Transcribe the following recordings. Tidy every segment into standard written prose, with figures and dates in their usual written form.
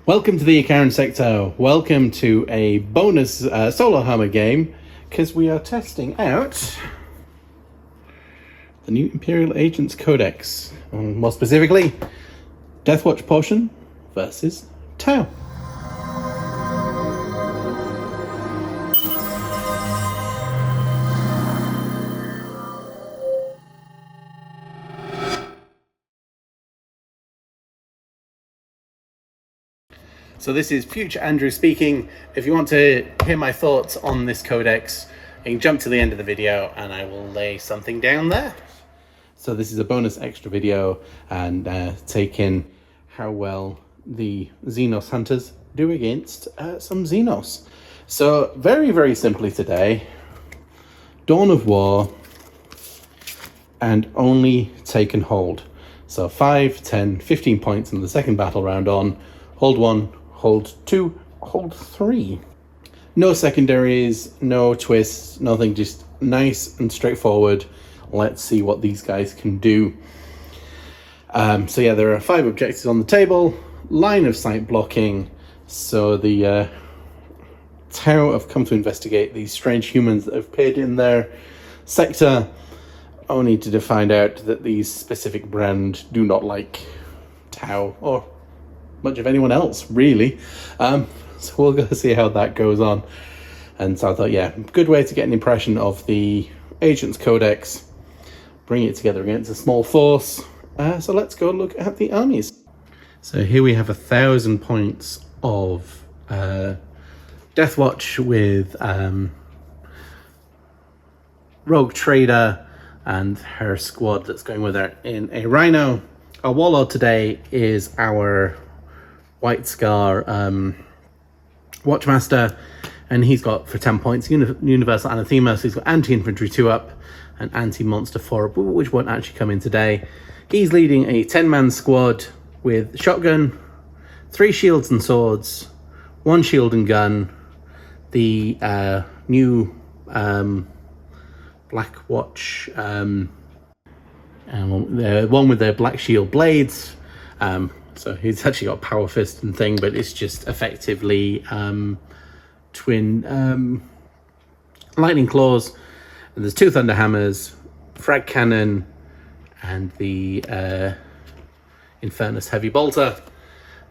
Welcome to the Icaran sector. Welcome to a bonus Solohammer game, because we are testing out the new Imperial Agent's codex. More specifically, Deathwatch portion versus Tau. So this is Future Andrew speaking. If you want to hear my thoughts on this codex, you can jump to the end of the video and I will lay something down there. So this is a bonus extra video and take in how well the Xenos hunters do against some Xenos. So very simply today, Dawn of War and only take and hold. So 5, 10, 15 points in the second battle round on, hold 1, hold 2, hold 3. No secondaries, no twists, nothing, just nice and straightforward. Let's see what these guys can do. So yeah, there are 5 objectives on the table. Line of sight blocking. So the Tau have come to investigate these strange humans that have appeared in their sector, only to find out that these specific brand do not like Tau, or much of anyone else, really. So we'll go see how that goes on. And so I thought, yeah, good way to get an impression of the Agent's Codex, bring it together against a small force. So let's go look at the armies. So here we have 1,000 points of Deathwatch with Rogue Trader and her squad that's going with her in a Rhino. Our Warlord today is our White Scar Watchmaster, and he's got for 10 points Universal Anathema, so he's got anti-infantry 2 up and anti-monster 4 up, which won't actually come in today. He's leading a 10-man squad with shotgun, 3 shields and swords, 1 shield and gun, the new Black Watch, the one with the black shield blades. So he's actually got power fist and thing, but it's just effectively twin lightning claws. And there's 2 thunder hammers, frag cannon, and the Infernus heavy bolter.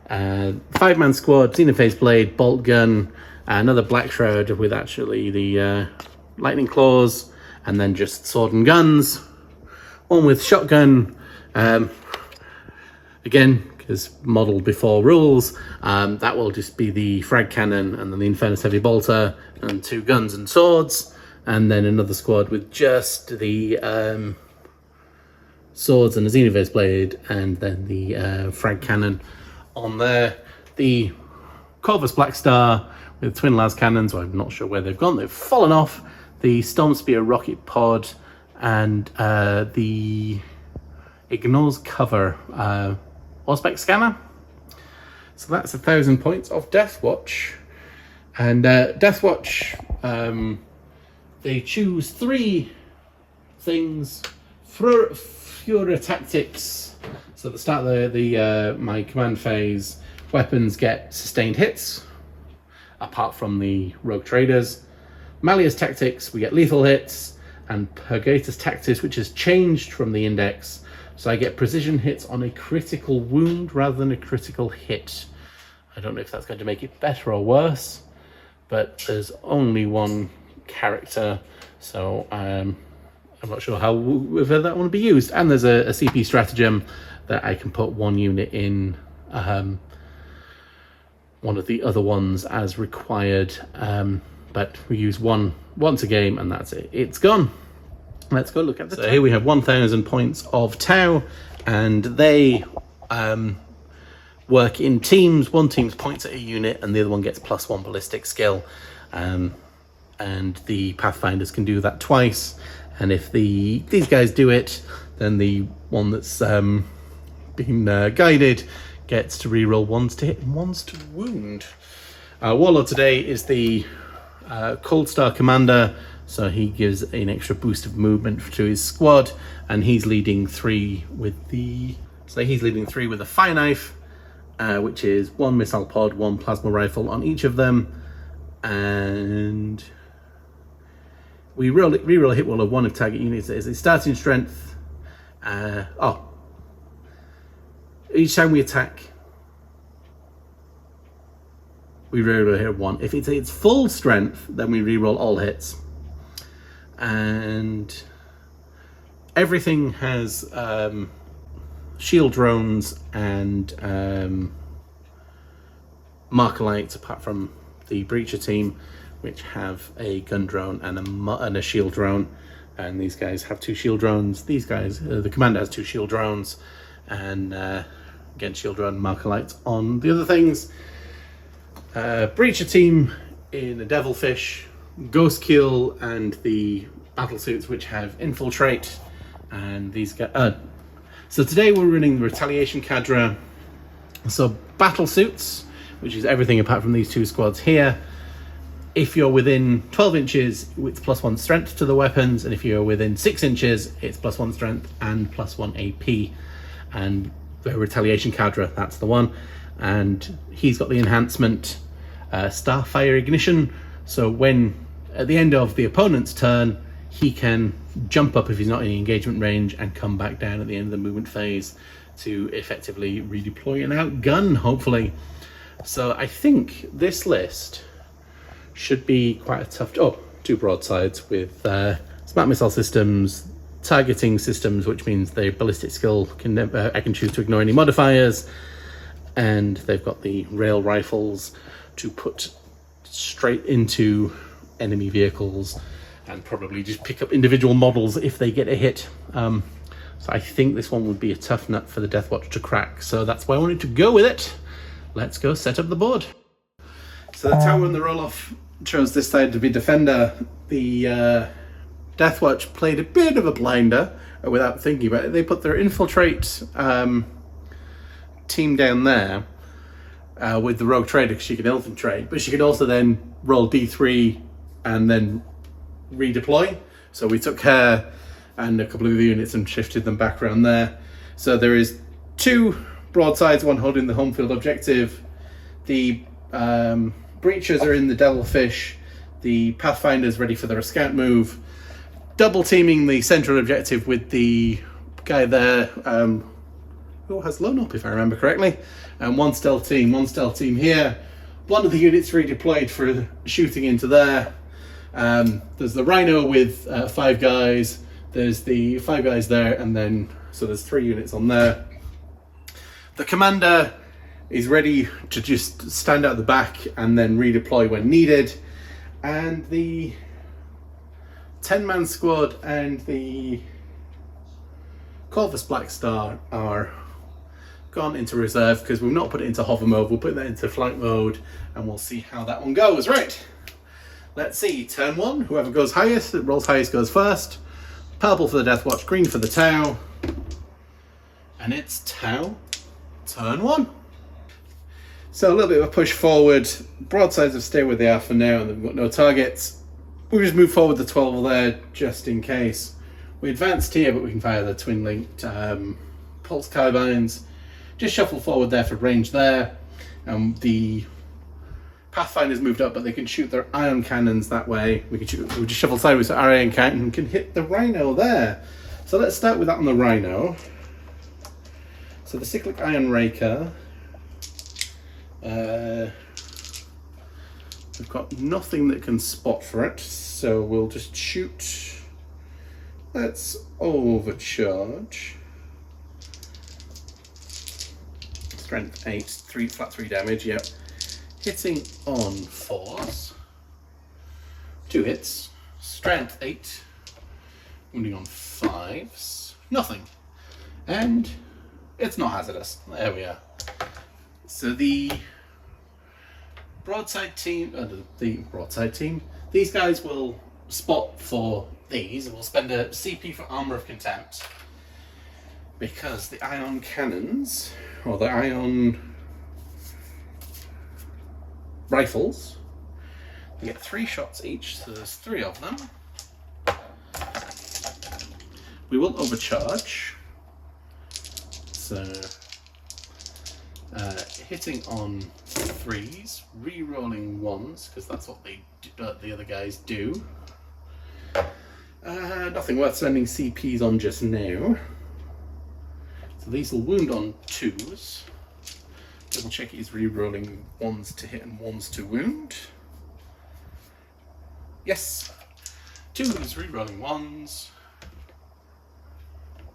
5-man squad, xenophase blade, bolt gun, another black shroud with actually the lightning claws, and then just sword and guns. One with shotgun, again, is modeled before rules. That will just be the frag cannon and then the Infernus heavy bolter and 2 guns and swords, and then another squad with just the swords and a xenophase blade, and then the frag cannon on there. The Corvus Black Star with twin las cannons, well, I'm not sure where they've gone, they've fallen off. The Storm Spear rocket pod and the Ignores Cover Auspex scanner. So that's 1,000 points of Deathwatch. And Deathwatch, they choose 3 things. Fura tactics. So at the start of my command phase, weapons get sustained hits, apart from the Rogue Traders. Malleus tactics, we get lethal hits, and Purgatus tactics, which has changed from the index. So I get precision hits on a critical wound rather than a critical hit. I don't know if that's going to make it better or worse, but there's only 1 character, so I'm not sure how whether that will be used. And there's a CP stratagem that I can put 1 unit in one of the other ones as required, but we use 1 once a game and that's it. It's gone. Let's go look at So here we have 1,000 points of Tau, and they work in teams. One team's points at a unit and the other one gets +1 ballistic skill, and the Pathfinders can do that twice. And if these guys do it, then the one that's been guided gets to reroll 1s to hit and 1s to wound. Warlord today is the Cold Star Commander, so he gives an extra boost of movement to his squad, and he's leading 3 with the... So he's leading 3 with a fire knife, which is 1 missile pod, 1 plasma rifle on each of them, and we reroll a hit roll of 1 if target units is its starting strength. Each time we attack, we reroll a hit of 1. If it's its full strength, then we reroll all hits. And everything has shield drones and marker lights, apart from the breacher team, which have a gun drone and a shield drone. And these guys have 2 shield drones. These guys, the commander has 2 shield drones, and again, shield drone, marker lights on the other things. Breacher team in a Devilfish, Ghost Kill, and the battle suits, which have infiltrate. And these guys. So today we're running the retaliation cadre. So battle suits, which is everything apart from these 2 squads here. If you're within 12 inches, it's +1 strength to the weapons, and if you're within 6 inches, it's +1 strength and +1 AP. And the retaliation cadre, that's the one. And he's got the enhancement Starfire Ignition. So when at the end of the opponent's turn, he can jump up if he's not in engagement range and come back down at the end of the movement phase to effectively redeploy and outgun, hopefully. So I think this list should be quite a tough... 2 broadsides with smart missile systems, targeting systems, which means the ballistic skill I can choose to ignore any modifiers, and they've got the rail rifles to put straight into enemy vehicles and probably just pick up individual models if they get a hit. So I think this one would be a tough nut for the Deathwatch to crack, so that's why I wanted to go with it. Let's go set up the board. So the tower and the roll-off chose this side to be defender. The Deathwatch played a bit of a blinder without thinking about it. They put their infiltrate team down there with the rogue trader, because she can infiltrate, but she can also then roll D3 and then redeploy. So we took her and a couple of the units and shifted them back around there. So there is 2 broadsides, one holding the home field objective. The breachers are in the Devilfish. The Pathfinder's ready for their scout move. Double teaming the central objective with the guy there, who has lone up if I remember correctly. And 1 stealth team here. One of the units redeployed for shooting into there. There's the Rhino with 5 guys. There's the 5 guys there, and then so there's 3 units on there. The commander is ready to just stand out the back and then redeploy when needed. And the 10-man squad and the Corvus Black Star are gone into reserve because we've not put it into hover mode. We'll put that into flight mode and we'll see how that one goes. Right, let's see. Turn 1, whoever goes highest, that rolls highest goes first. Purple for the Deathwatch, green for the Tau. And it's Tau turn 1. So a little bit of a push forward. Broadsides have stayed where they are for now, and they've got no targets. We'll just move forward the 12 there, just in case. We advanced here, but we can fire the twin-linked pulse carbines. Just shuffle forward there for range there. The Pathfinder's moved up, but they can shoot their ion cannons that way. We just shuffle sideways so our ion cannon can hit the Rhino there. So let's start with that on the Rhino. So the cyclic ion raker. We've got nothing that can spot for it, so we'll just shoot. Let's overcharge. Strength 8, flat 3 damage, yep. Hitting on 4s. 2 hits. Strength 8. Wounding on 5s. Nothing. And it's not hazardous. There we are. So the broadside team, these guys will spot for these, and we'll spend a CP for Armor of Contempt, because the ion cannons, or the ion rifles, they get 3 shots each, so there's 3 of them. We will overcharge, so hitting on 3s, re-rolling 1s, because that's what the other guys do. Nothing worth spending CPs on just now. So these will wound on 2s. Double check he's re-rolling 1s to hit and 1s to wound. Yes! 2s, re-rolling 1s.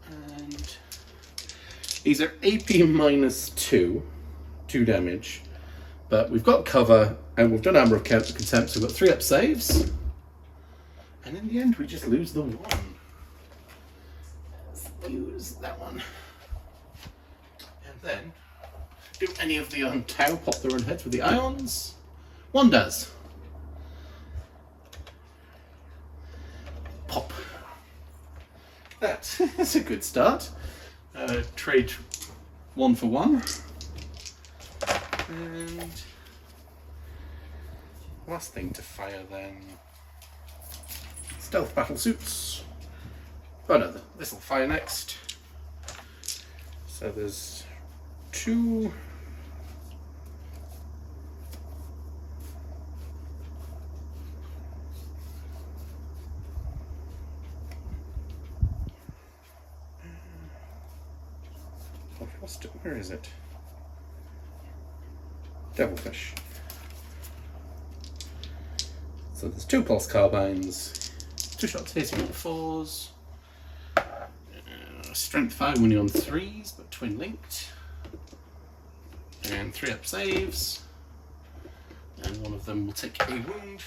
And these are AP minus 2 damage. But we've got cover and we've done Armor of Contempt, so we've got 3 up saves. And in the end, we just lose the 1. Let's use that one. And then, do any of the on Tau pop their own heads with the ions? 1 does. Pop. That's a good start. Trade 1 for 1. And last thing to fire then. Stealth battle suits. Oh no, this will fire next. So there's 2. I've lost it. Where is it? Devilfish. So there's 2 pulse carbines, 2 shots hitting on 4s, strength 5 winning on 3s, but twin linked, and 3 up saves, and one of them will take a wound.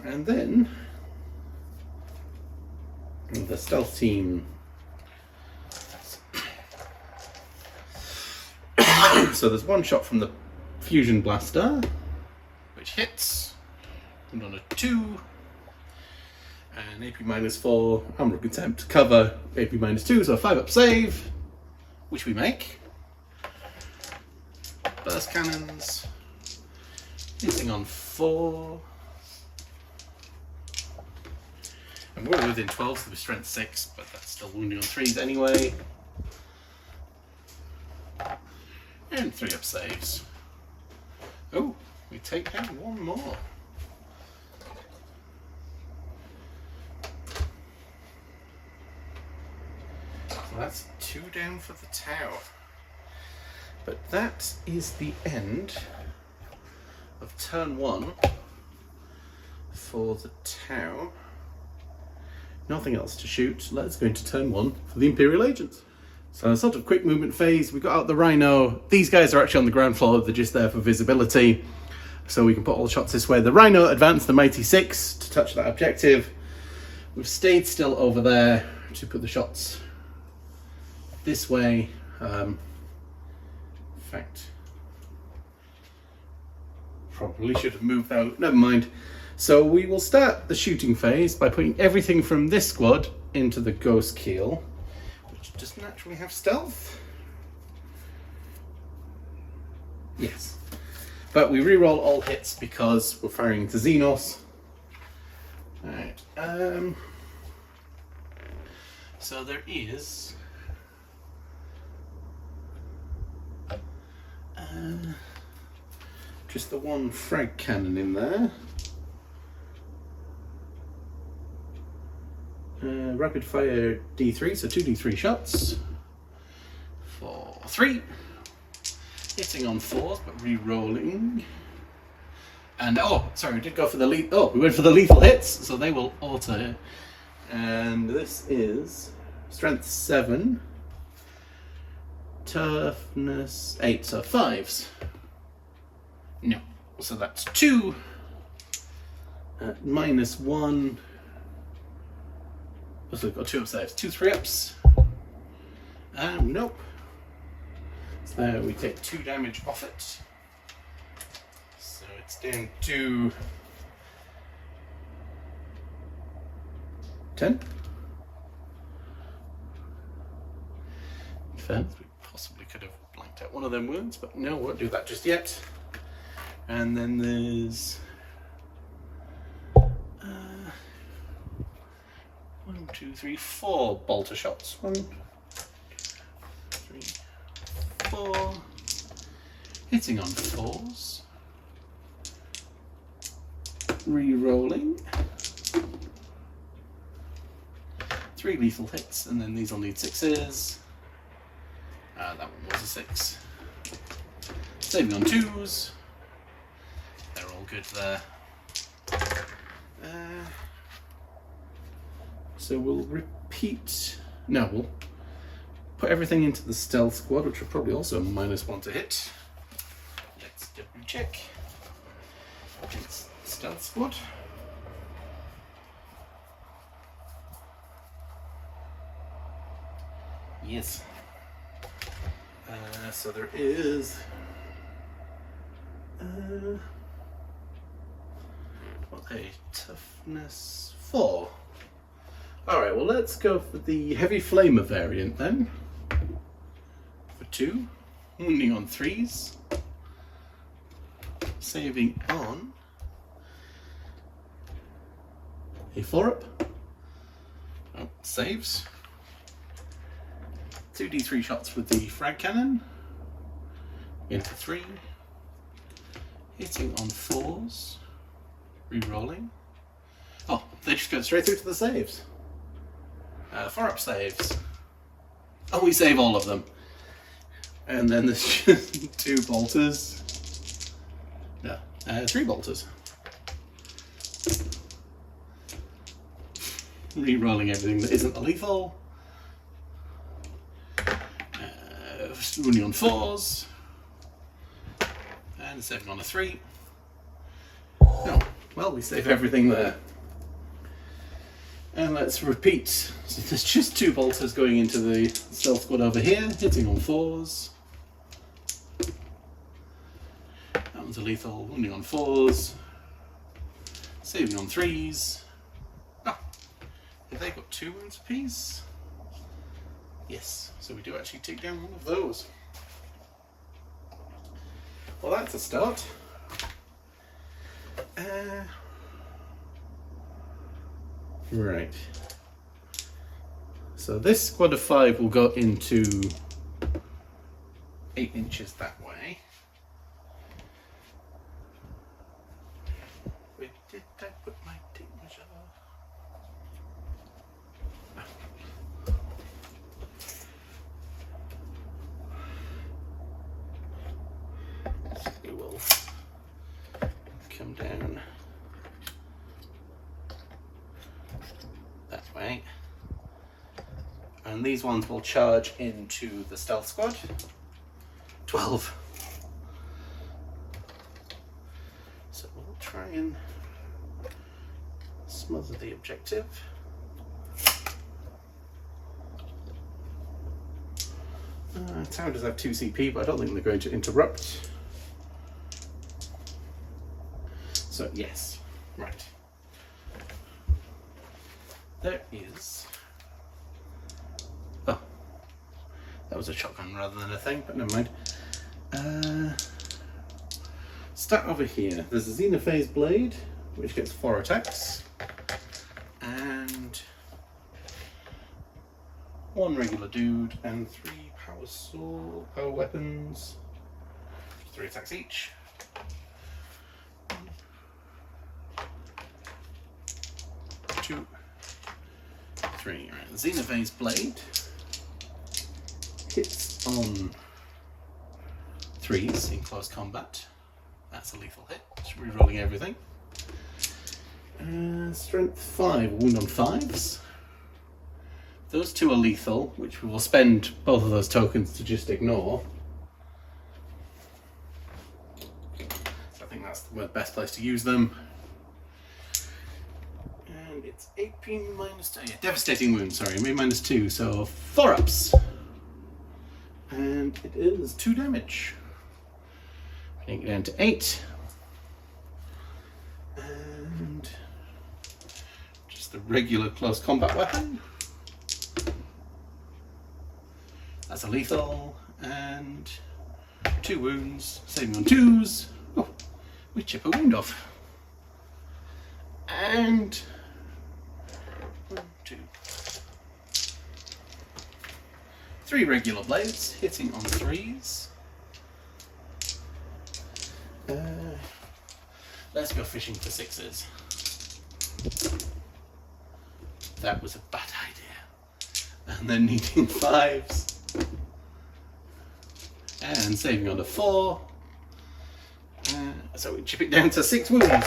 And then the stealth team. So there's 1 shot from the fusion blaster, which hits, and on a 2, and AP minus 4, Armor of Contempt, cover, AP minus 2, so a 5 up save, which we make. Burst cannons, hitting on 4, and we're within 12, so we're strength 6, but that's still wounding on 3s anyway. And 3 up saves. Oh, we take down 1 more. So that's 2 down for the Tau. But that is the end of turn 1 for the Tau. Nothing else to shoot. Let's go into turn 1 for the Imperial Agent. So a sort of quick movement phase. We got out the Rhino. These guys are actually on the ground floor. They're just there for visibility. So we can put all the shots this way. The Rhino advanced the Mighty 6 to touch that objective. We've stayed still over there to put the shots this way. In fact, probably should have moved out. Never mind. So we will start the shooting phase by putting everything from this squad into the Ghost Keel, which doesn't actually have stealth. Yes. But we reroll all hits because we're firing into Xenos. Alright. So there is just the 1 frag cannon in there. Rapid fire D3, so 2 D3 shots for 3. Hitting on 4s, but re-rolling. And oh, sorry, we did go for the we went for the lethal hits, so they will alter. And this is strength 7, toughness 8, so 5s. No, so that's 2. Minus 1. So we've got 2 up saves, 2 3-ups. Nope. So we take 2 damage off it. So it's down to 10. In fact, we possibly could have blanked out one of them wounds, but no, we won't do that just yet. And then there's 1 2, 3, 4 bolter shots. 1, 3, 4. Hitting on 4s. Re-rolling. 3 lethal hits, and then these will need 6s. That one was a 6. Saving on 2s. They're all good there. So we'll repeat. No, we'll put everything into the stealth squad, which will probably also -1 to hit. Let's double check. It's stealth squad. Yes. So there is a toughness 4. Alright, well let's go for the heavy flamer variant then. For 2. Wounding on 3s. Saving on a 4-up. Oh, saves. 2d3 shots with the frag cannon. Into 3. Hitting on 4s. Re-rolling. Oh, they just go straight through to the saves. 4-up saves. Oh, we save all of them. And then there's just 2 bolters. No, 3 bolters. Re-rolling everything that isn't a lethal. Wounding on 4s. And 7 on a 3. Oh, well, we save everything there. And let's repeat. So there's just 2 bolters going into the stealth squad over here, hitting on 4s. That one's a lethal, wounding on 4s. Saving on 3s. Oh, have they got 2 wounds apiece? Yes, so we do actually take down one of those. Well, that's a start. Right. So this squad of 5 will go into 8 inches that way. Where did I put my tape measure? So we will come down that way. And these ones will charge into the stealth squad. 12. So we'll try and smother the objective. Tower does have 2 CP, but I don't think they're going to interrupt. So yes, right. There is. Oh, that was a shotgun rather than a thing, but never mind. Start over here. There's a Xenophase blade, which gets 4 attacks, and 1 regular dude, and 3 power weapons. 3 attacks each. 2, 3. Right. The Xenophase blade hits on 3s in close combat. That's a lethal hit. Just re-rolling everything. Strength 5, wound on 5s. Those 2 are lethal, which we will spend both of those tokens to just ignore. So I think that's the best place to use them. And it's AP -2. Yeah, devastating wound, sorry, I made -2, so 4 ups. And it is 2 damage. Bring it down to 8. And just the regular close combat weapon. That's a lethal, and 2 wounds, saving on 2s. Oh, we chip a wound off. And 1, 2, 3 regular blades, hitting on 3s. Let's go fishing for 6s. That was a bad idea. And then needing 5s. And saving on a 4. So we chip it down to 6 wounds.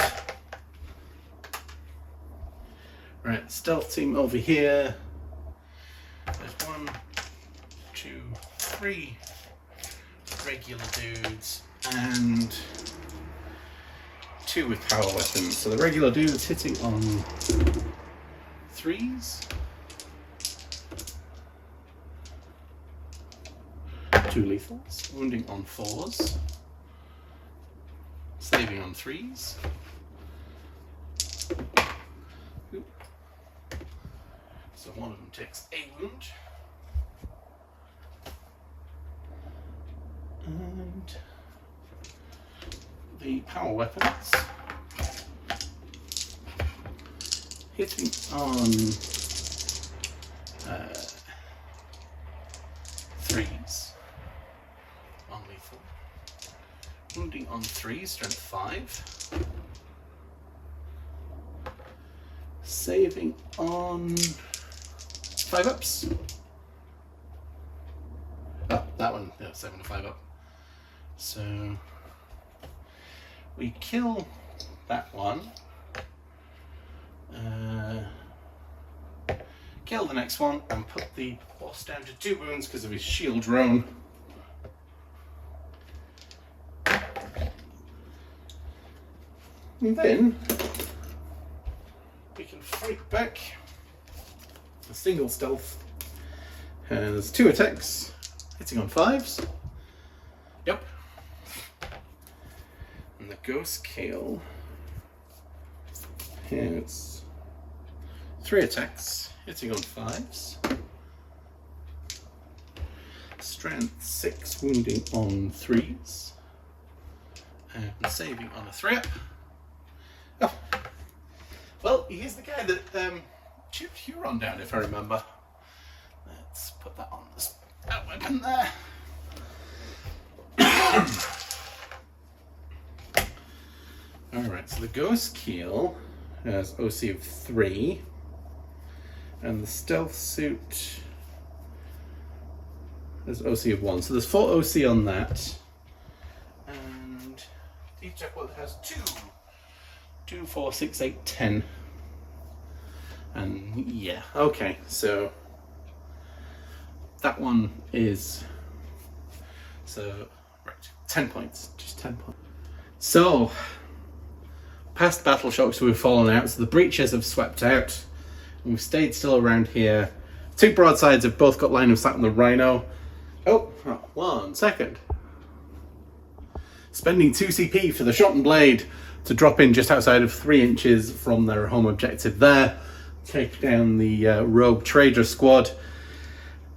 Right, stealth team over here. There's 1, 2, 3 regular dudes and 2 with power weapons. So the regular dudes hitting on 3s. 2 lethals, wounding on 4s. Saving on 3s. So one of them takes a wound. And the power weapons hitting on 3s. On lethal. Wounding on 3, strength 5. Saving on 5 ups. Oh, that one, yeah, 7 to 5 up. So we kill that one. Kill the next one and put the boss down to 2 wounds because of his shield drone. And then we can fight back. A single stealth has 2 attacks, hitting on 5s. Yep. And the ghost kill has 3 attacks, hitting on 5s. Strength 6, wounding on 3s. And saving on a 3 up. Oh. Well, he's the guy that chipped Huron down, if I remember. Let's put that on that weapon there. Alright, so the ghost keel has OC of 3. And the stealth suit has OC of 1. So there's 4 OC on that. And each weapon has 2, 4, 6, 8, 10. And yeah, okay, so that one is, so, right, 10 points, just 10 points. So, past battle shocks we've fallen out, so the breaches have swept out, and we've stayed still around here. 2 broadsides have both got line of sight on the rhino. Oh, 1 second. Spending 2 CP for the shot and blade to drop in just outside of 3 inches from their home objective there. Take down the rogue trader squad,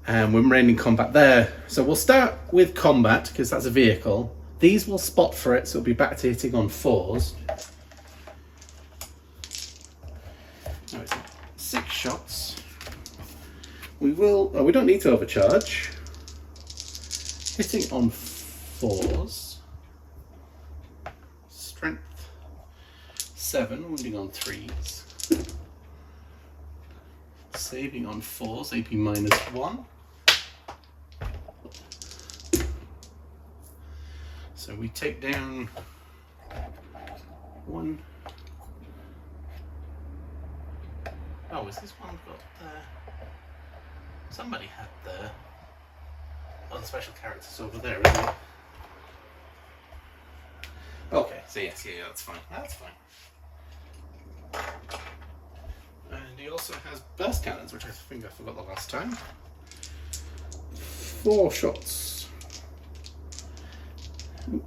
and we're remaining combat there. So we'll start with combat because that's a vehicle. These will spot for it, so it'll be back to hitting on 4s. Now it's 6 shots. We don't need to overcharge. Hitting on 4s. Strength 7, wounding on 3s. Saving on 4s, AP -1. So we take down 1. Oh, is this one got there? Somebody had the. Oh, the special character's over there, isn't it? Okay, so yes, yeah, that's fine. That's fine. And he also has burst cannons, which I think I forgot the last time. 4 shots. Ooh.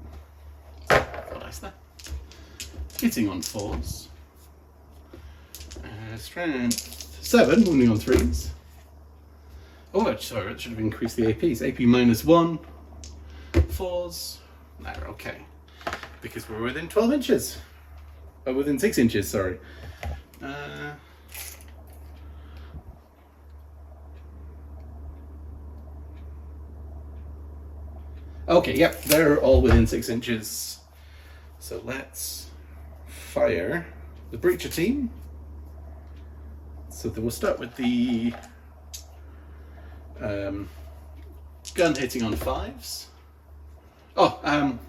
Got nice there. Hitting on 4s. Strength 7, wounding on 3s. Oh, sorry, it should have increased the APs. AP -1. 4s. There, okay. Because we're within 12 inches. Oh, within 6 inches, sorry. Okay, yep, they're all within 6 inches. So let's fire the breacher team. So then we'll start with the gun hitting on 5s. Oh,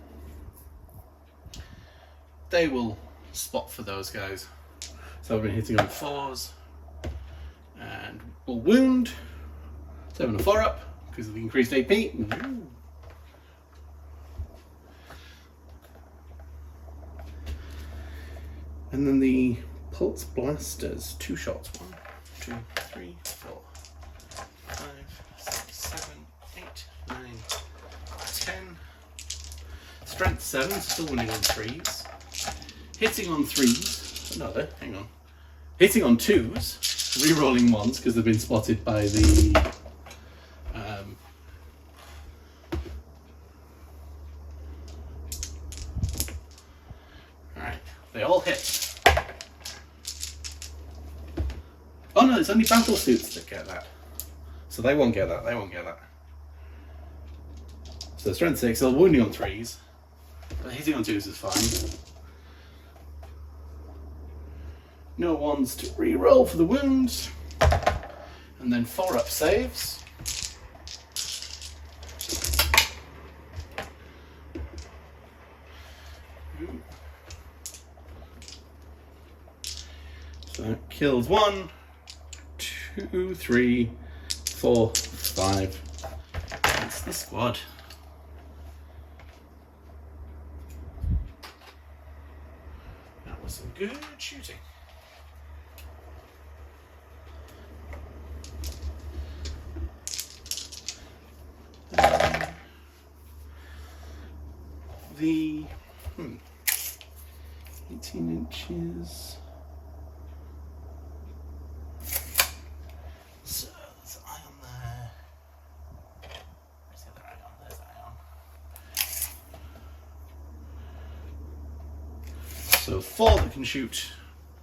they will spot for those guys. So I've been hitting on 4s and will wound. 7 and 4 up because of the increased AP. Ooh. And then the pulse blasters, 2 shots. 1, 2, 3, 4, 5, 6, 7, 8, 9, 10. Strength 7, so still winning on 3s. Hitting on 3s. Another, hang on. Hitting on 2s. Re-rolling 1s because they've been spotted by the Alright, they all hit. Oh no, it's only battle suits that get that. So they won't get that, they won't get that. So strength 6, they're wounding on 3s. But hitting on 2s is fine. No 1s to re-roll for the wounds. And then 4 up saves. So that kills 1, 2, 3, 4, 5. That's the squad. That was some good shooting. The 18 inches. So there's ion there. Where's the other ion? There's ion. So 4 that can shoot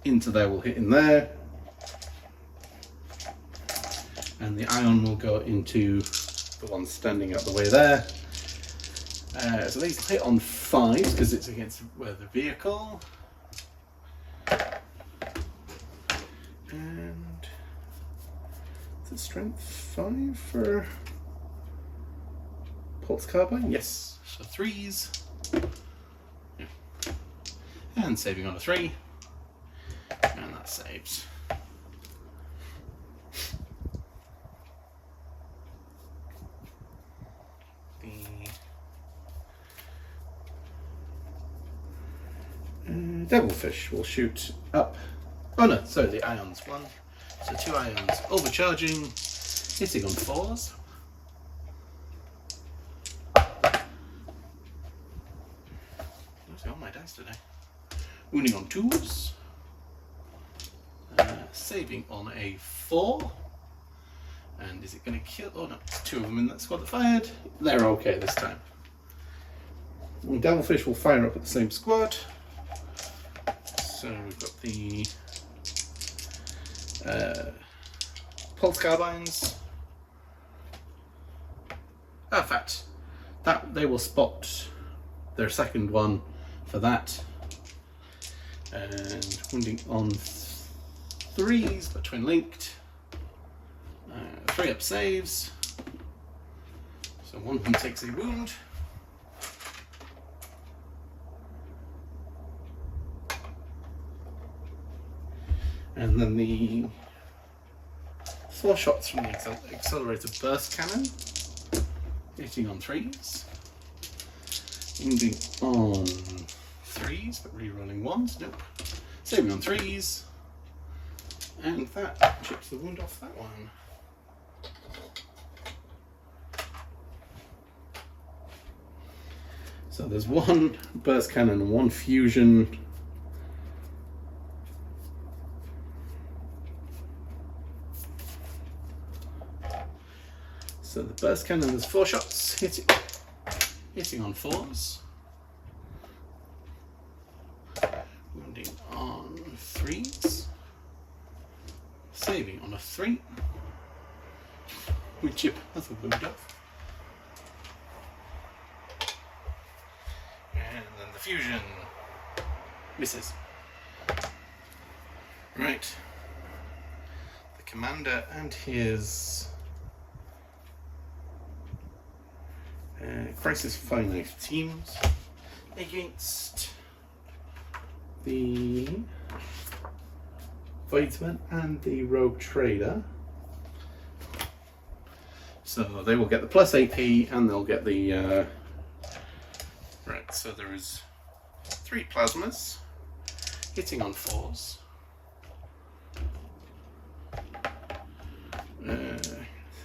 into there will hit in there. And the ion will go into the one standing out the way there. So these hit on 5s because it's against the vehicle. And is it strength 5 for pulse carbine? Yes. So 3s. Yeah. And saving on a 3. And that saves. Devilfish will shoot up. Oh no, sorry, the ions 1. So 2 ions overcharging, hitting on 4s. Losing all my dice today. Wounding on 2s. Saving on a 4. And is it going to kill? Oh no, 2 of them in that squad that fired. They're okay this time. And Devilfish will fire up at the same squad. So we've got the pulse carbines. In fact, that they will spot their second one for that. And wounding on 3s, but twin linked. 3 up saves. So one of them takes a wound. And then the 4 shots from the accelerated burst cannon, hitting on 3s, wounding on 3s, but re-rolling 1s, nope, saving on 3s, and that chips the wound off that one. So there's 1 burst cannon and 1 fusion. So the burst cannon has 4 shots, hitting on 4s, wounding on 3s, saving on a 3. We chip other wound off. Fusion. Misses. Right. The commander and his Crisis Finite teams against the Voidsman and the Rogue Trader. So they will get the plus AP and they'll get the right, so there is 3 plasmas hitting on 4s.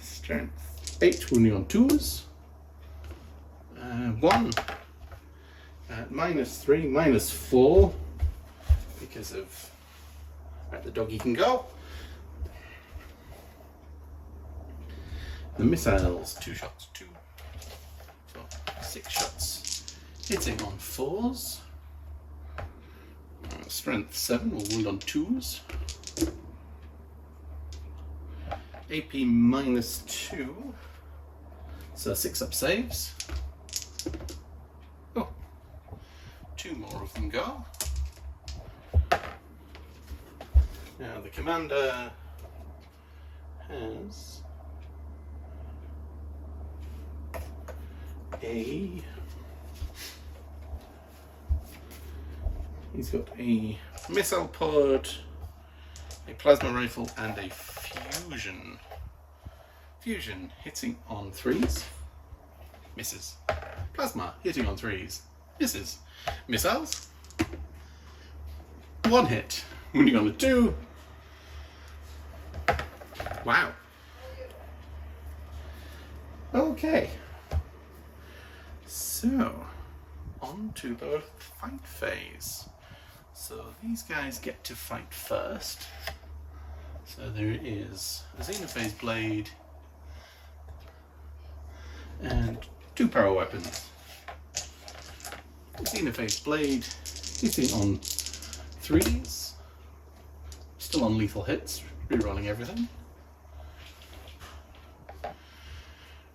Strength 8 wounding on 2s. 1 at -3, -4 because of the doggy can go. The missiles, 2 shots, 2, so 6 shots hitting on 4s. Strength 7 will wound on 2s. AP -2, so 6 up saves. Oh, 2 more of them go. Now the commander has he's got a missile pod, a plasma rifle, and a fusion. Fusion hitting on 3s, misses. Plasma hitting on 3s, misses. Missiles, 1 hit, wounding on a 2. Wow. Okay. So, on to the fight phase. So these guys get to fight first. So there is a Xenophase Blade and 2 power weapons. Xenophase Blade hitting on 3s, still on lethal hits, rerolling everything.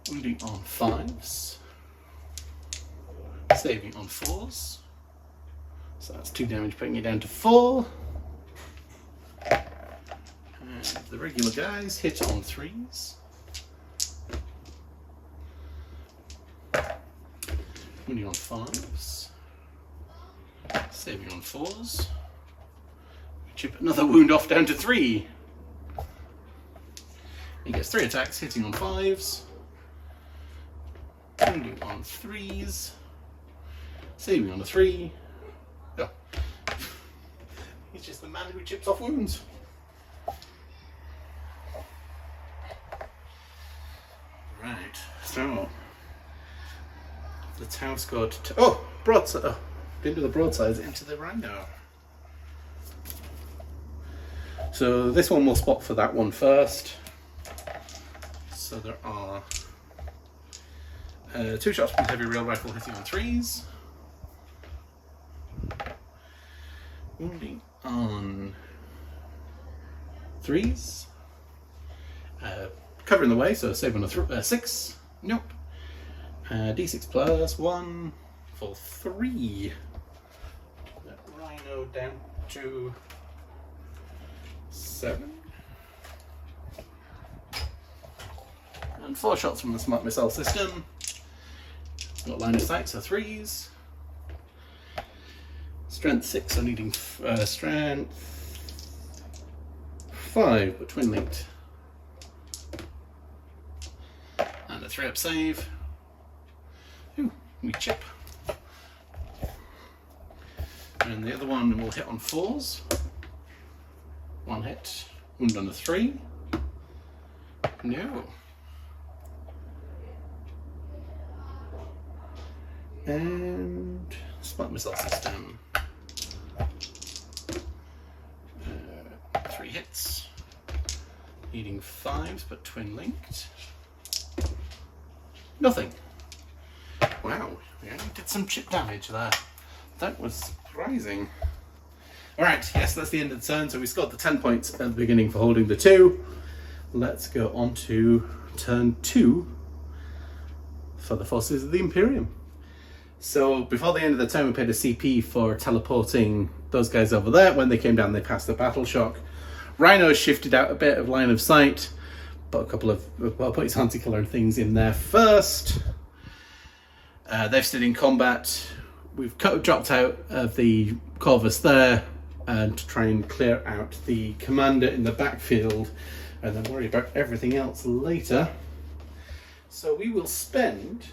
Wounding on 5s, saving on 4s, so that's 2 damage, putting it down to 4. And the regular guys hit on 3s. Wounding on 5s, saving on 4s. Chip another wound off down to 3. He gets 3 attacks, hitting on 5s. Wounding on 3s. Saving on a 3. Oh. He's just the man who chips off wounds. Right, so the Tau squad. Oh, broadside. Oh, into the broadsides into the Rhino. So this one will spot for that one first. So there are 2 shots from the heavy rail rifle hitting on 3s. Wounding on 3s. Covering the way, so save on a 6. Nope. D6 plus 1 for 3. That Rhino down to 7. And 4 shots from the smart missile system. Got line of sight, so 3s. Strength 6, so needing strength 5, but twin linked. And a 3-up save. Ooh, we chip. And the other one will hit on 4s. 1 hit, wound on a 3. No. And smart missile system. 3 hits. Needing 5s, but twin linked. Nothing. Wow, we only did some chip damage there. That was surprising. Alright, yes, that's the end of the turn. So we scored the 10 points at the beginning for holding the 2. Let's go on to turn 2 for the forces of the Imperium. So before the end of the turn, we paid a CP for teleporting those guys over there. When they came down, they passed the battle shock. Rhino's shifted out a bit of line of sight. Put a couple of, well, put his anti-killer and things in there first. They've stayed in combat. We've dropped out of the Corvus there and to try and clear out the commander in the backfield and then worry about everything else later. So we will spend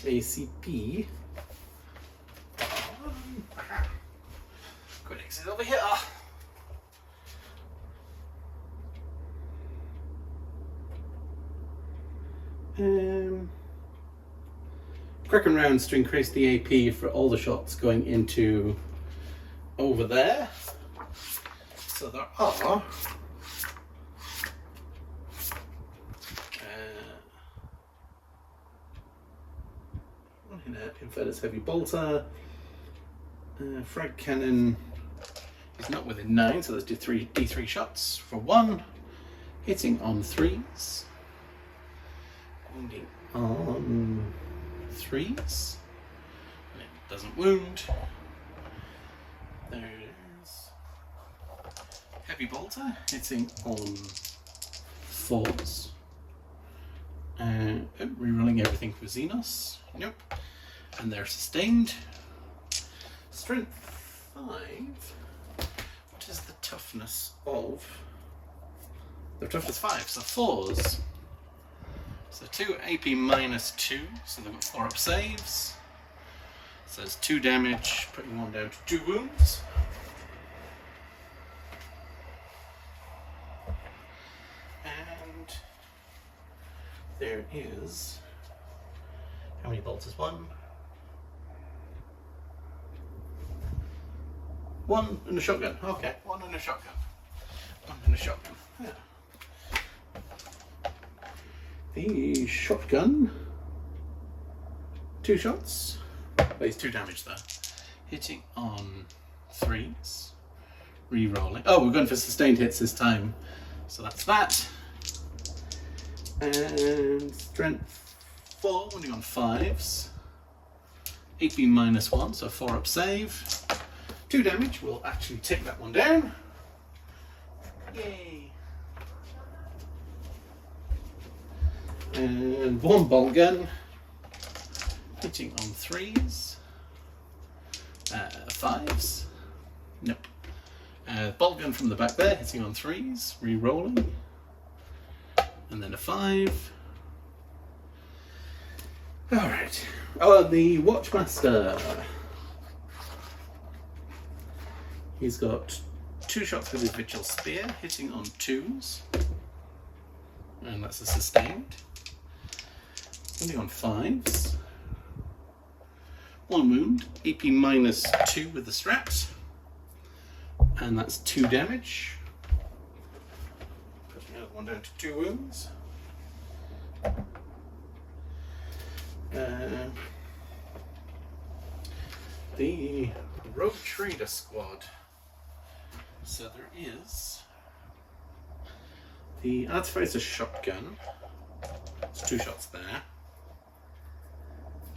ACP. Codex is over here. Kraken rounds to increase the AP for all the shots going into over there. So there are Infernus Heavy Bolter, frag cannon is not within 9, so let's do D3 shots for 1, hitting on 3s, wounding on 3s, and it doesn't wound. There's Heavy Bolter hitting on 4s, rerolling everything for Xenos, nope. And they're sustained. Strength 5. What is the toughness of? The toughness 5, so 4s. So 2 AP minus 2, so they've got 4 up saves. So it's 2 damage, putting 1 down to 2 wounds. And there is, how many bolts is 1? 1 and a shotgun. Okay, 1 and a shotgun. 1 and a shotgun. Yeah. The shotgun. 2 shots. Plays 2 damage there. Hitting on 3s. Re-rolling. Oh, we're going for sustained hits this time. So that's that. And strength 4, winning on 5s. AP minus 1, so 4 up save. 2 damage, we'll actually take that one down. Yay! And 1 bolt gun, hitting on 3s, 5s, nope. Bolt gun from the back there, hitting on 3s, re-rolling, and then a 5. Alright, oh, the Watchmaster. He's got 2 shots with his Vigil Spear, hitting on 2s, and that's a sustained. Only on 5s. 1 wound, AP minus 2 with the straps, and that's 2 damage. Putting the other one down to 2 wounds. The Rogue Trader Squad. So there is the Artificer Shotgun. It's 2 shots there.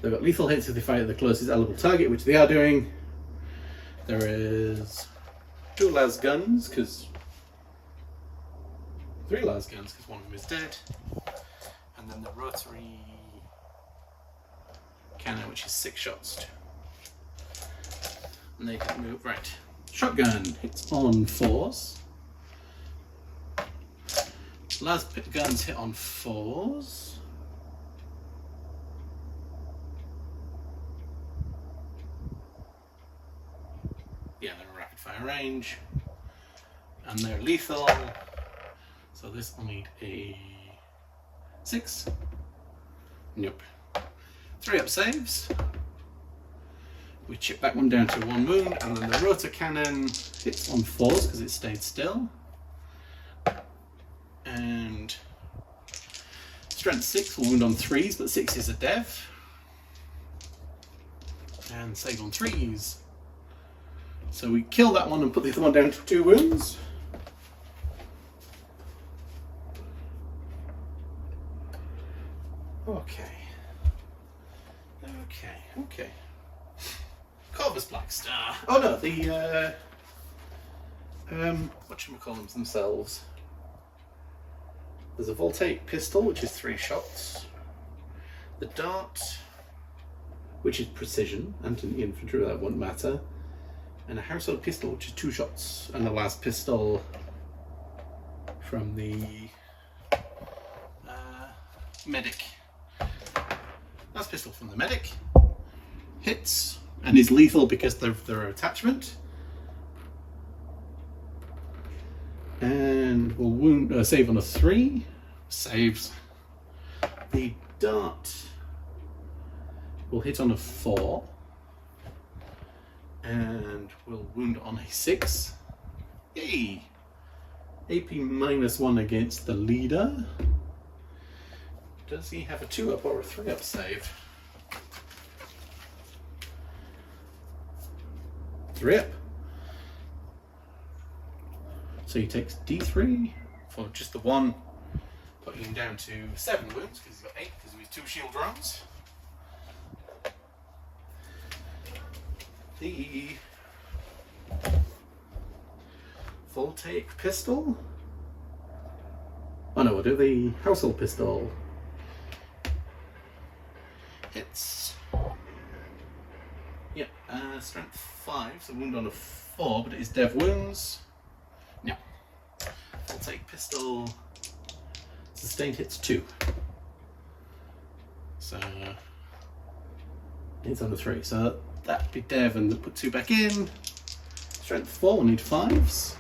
They've got lethal hits if they fire at the closest allowable target, which they are doing. There is 2 las guns, because 3 las guns, because one of them is dead. And then the rotary cannon, which is 6 shots. And they can move, right. Shotgun hits on 4s. Las guns hit on 4s. Yeah, they're rapid fire range. And they're lethal. So this will need a 6. Nope. 3 up saves. We chip that one down to 1 wound, and then the rotor cannon hits on 4s because it stayed still. And strength 6 will wound on 3s, but 6 is a dev. And save on 3s. So we kill that one and put the other one down to 2 wounds. Okay. Okay. Corvus Black Star. Oh no, the whatchamacallums themselves. There's a voltaic pistol, which is 3 shots. The dart, which is precision, anti-infantry, that won't matter. And a household pistol, which is 2 shots. And the last pistol from the medic. Last pistol from the medic hits and is lethal because of their attachment. And will wound save on a 3. Saves. The dart will hit on a 4 and will wound on a 6. Yay! AP -1 against the leader. Does he have a 2-up or a 3-up save? 3-up. So he takes D3 for just the 1, putting him down to 7 wounds because he's got 8 because of his 2 shield drones. The voltaic pistol. Oh no, we'll do the household pistol. Hits. Yep, strength 5, so wound on a 4, but it is dev wounds. No. Voltaic pistol. Sustained hits 2. So it's on a 3. So that'd be dev and put 2 back in. Strength 4, we'll need 5s.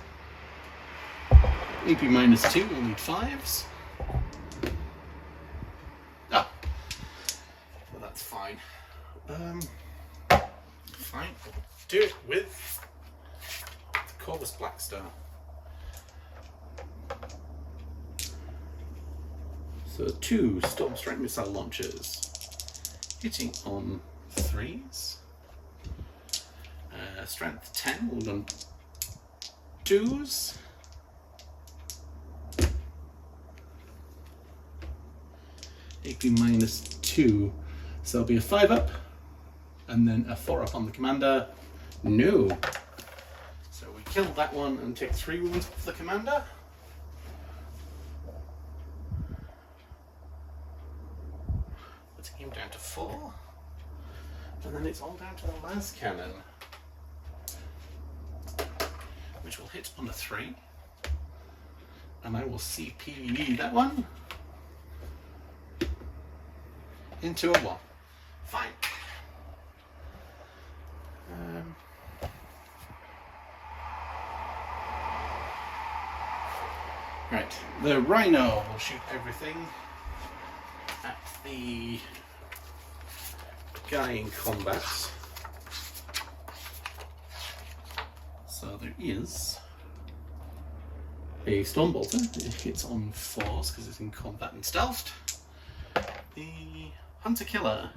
AP -2, we'll need 5s. Oh. Well, that's fine. Fine. Do it with the Corvus Black Star. So 2 Storm Strike missile launchers, hitting on 3s. Strength 10, we'll on 2s. AP -2, so it'll be a 5-up, and then a 4-up on the commander. No. So we killed that one and take 3 wounds off the commander. Putting him down to 4. And then it's all down to the last cannon, which will hit on a 3. And I will CPE that one into a 1. Fine. Right, the Rhino will shoot everything at the guy in combat. So there is a Stormbolter. It hits on 4s because it's in combat and stealthed. The Hunter Killer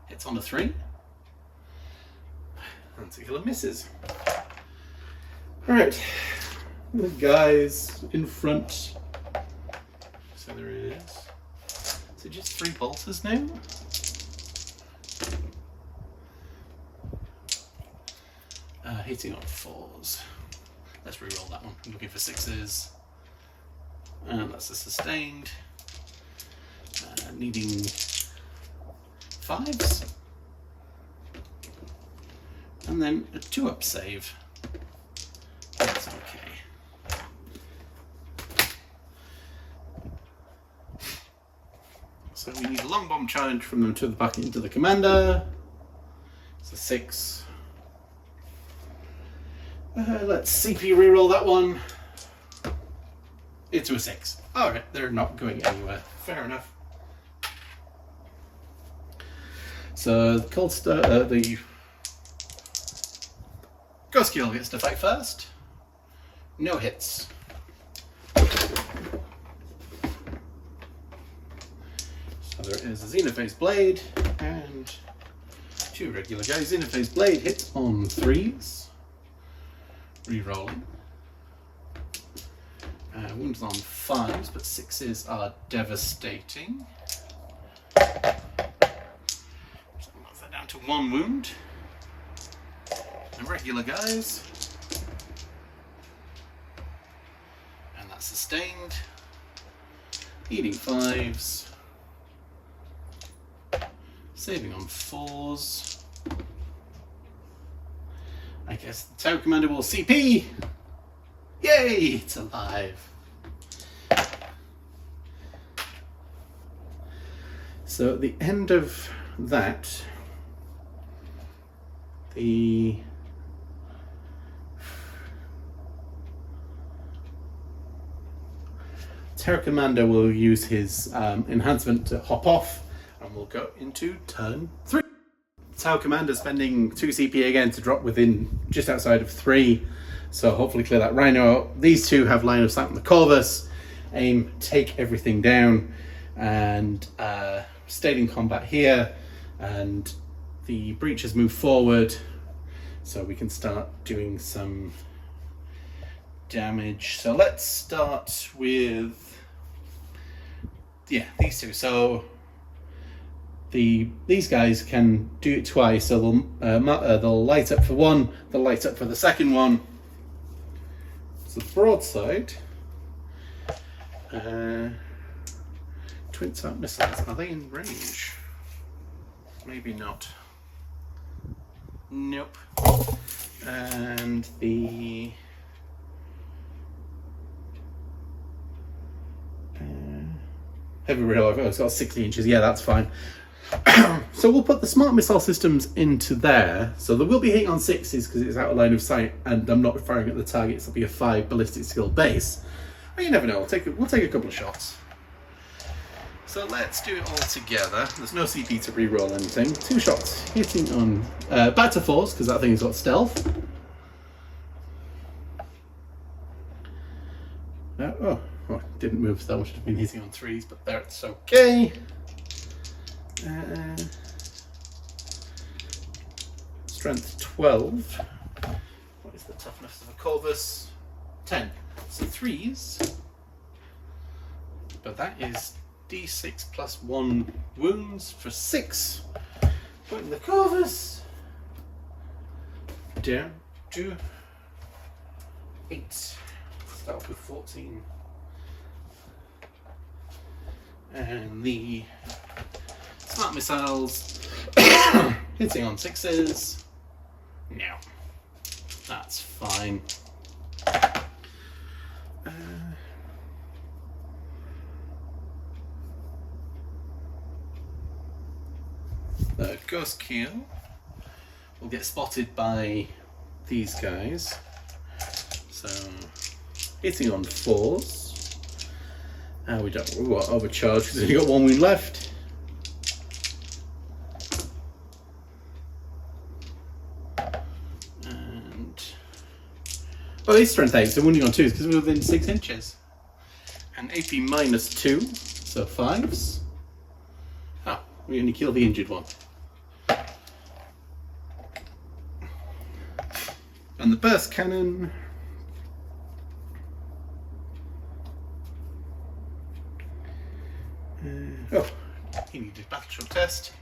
hits on a 3. Hunter Killer misses. Alright, the guys in front. So there it is. So just 3 bolters now. Hitting on 4s. Let's reroll that one. I'm looking for 6s. And that's a sustained. Needing 5s. And then a 2-up save. That's okay. So we need a long bomb charge from them to the back into the commander. It's a 6. Let's CP reroll that one. Into a 6. Alright, they're not going anywhere. Fair enough. So the the Ghost Kill gets to fight first. No hits. So there is a Xenophase Blade and 2 regular guys. Xenophase Blade hits on 3s. Rerolling. Wounds on 5s, but 6s are devastating. to 1 wound. The regular guys. And that's sustained. Eating 5s. Saving on 4s. I guess the Tower Commander will CP! Yay! It's alive. So at the end of that, the Terra Commander will use his enhancement to hop off, and we'll go into turn 3. Tower Commander spending 2 CP again to drop within just outside of 3, so hopefully clear that Rhino out. These two have line of sight on the Corvus. Aim, take everything down, and stayed in combat here, and the breaches move forward, so we can start doing some damage. So let's start with these two. So these guys can do it twice, so they'll light up for one, they'll light up for the second one. So the broadside, twin type missiles, are they in range? Maybe not. Nope. And the heavy rail, it's got 60 inches. Yeah, that's fine. So we'll put the smart missile systems into there. So they will be hitting on 6s because it's out of line of sight, and I'm not firing at the targets. It'll be a 5 ballistic skill base. But you never know. We'll take a couple of shots. So let's do it all together. There's no CP to re-roll anything. 2 shots hitting on back to 4s because that thing's got stealth. Didn't move, so that should have been hitting on 3s, but that's okay. Strength 12. What is the toughness of a Corvus? 10. So 3s. But that is D6 plus 1 wounds for 6. Putting the Corvus down to 8. Start off with 14. And the smart missiles hitting on 6s. No, that's fine. The Ghost Keel will get spotted by these guys. So hitting on 4s. We don't overcharge because we've got 1 wound left. And he's strength 8, so wounding on 2s because we're within 6 inches. And AP minus 2, so 5s. We only kill the injured one. And the burst cannon. He needed battle shock test.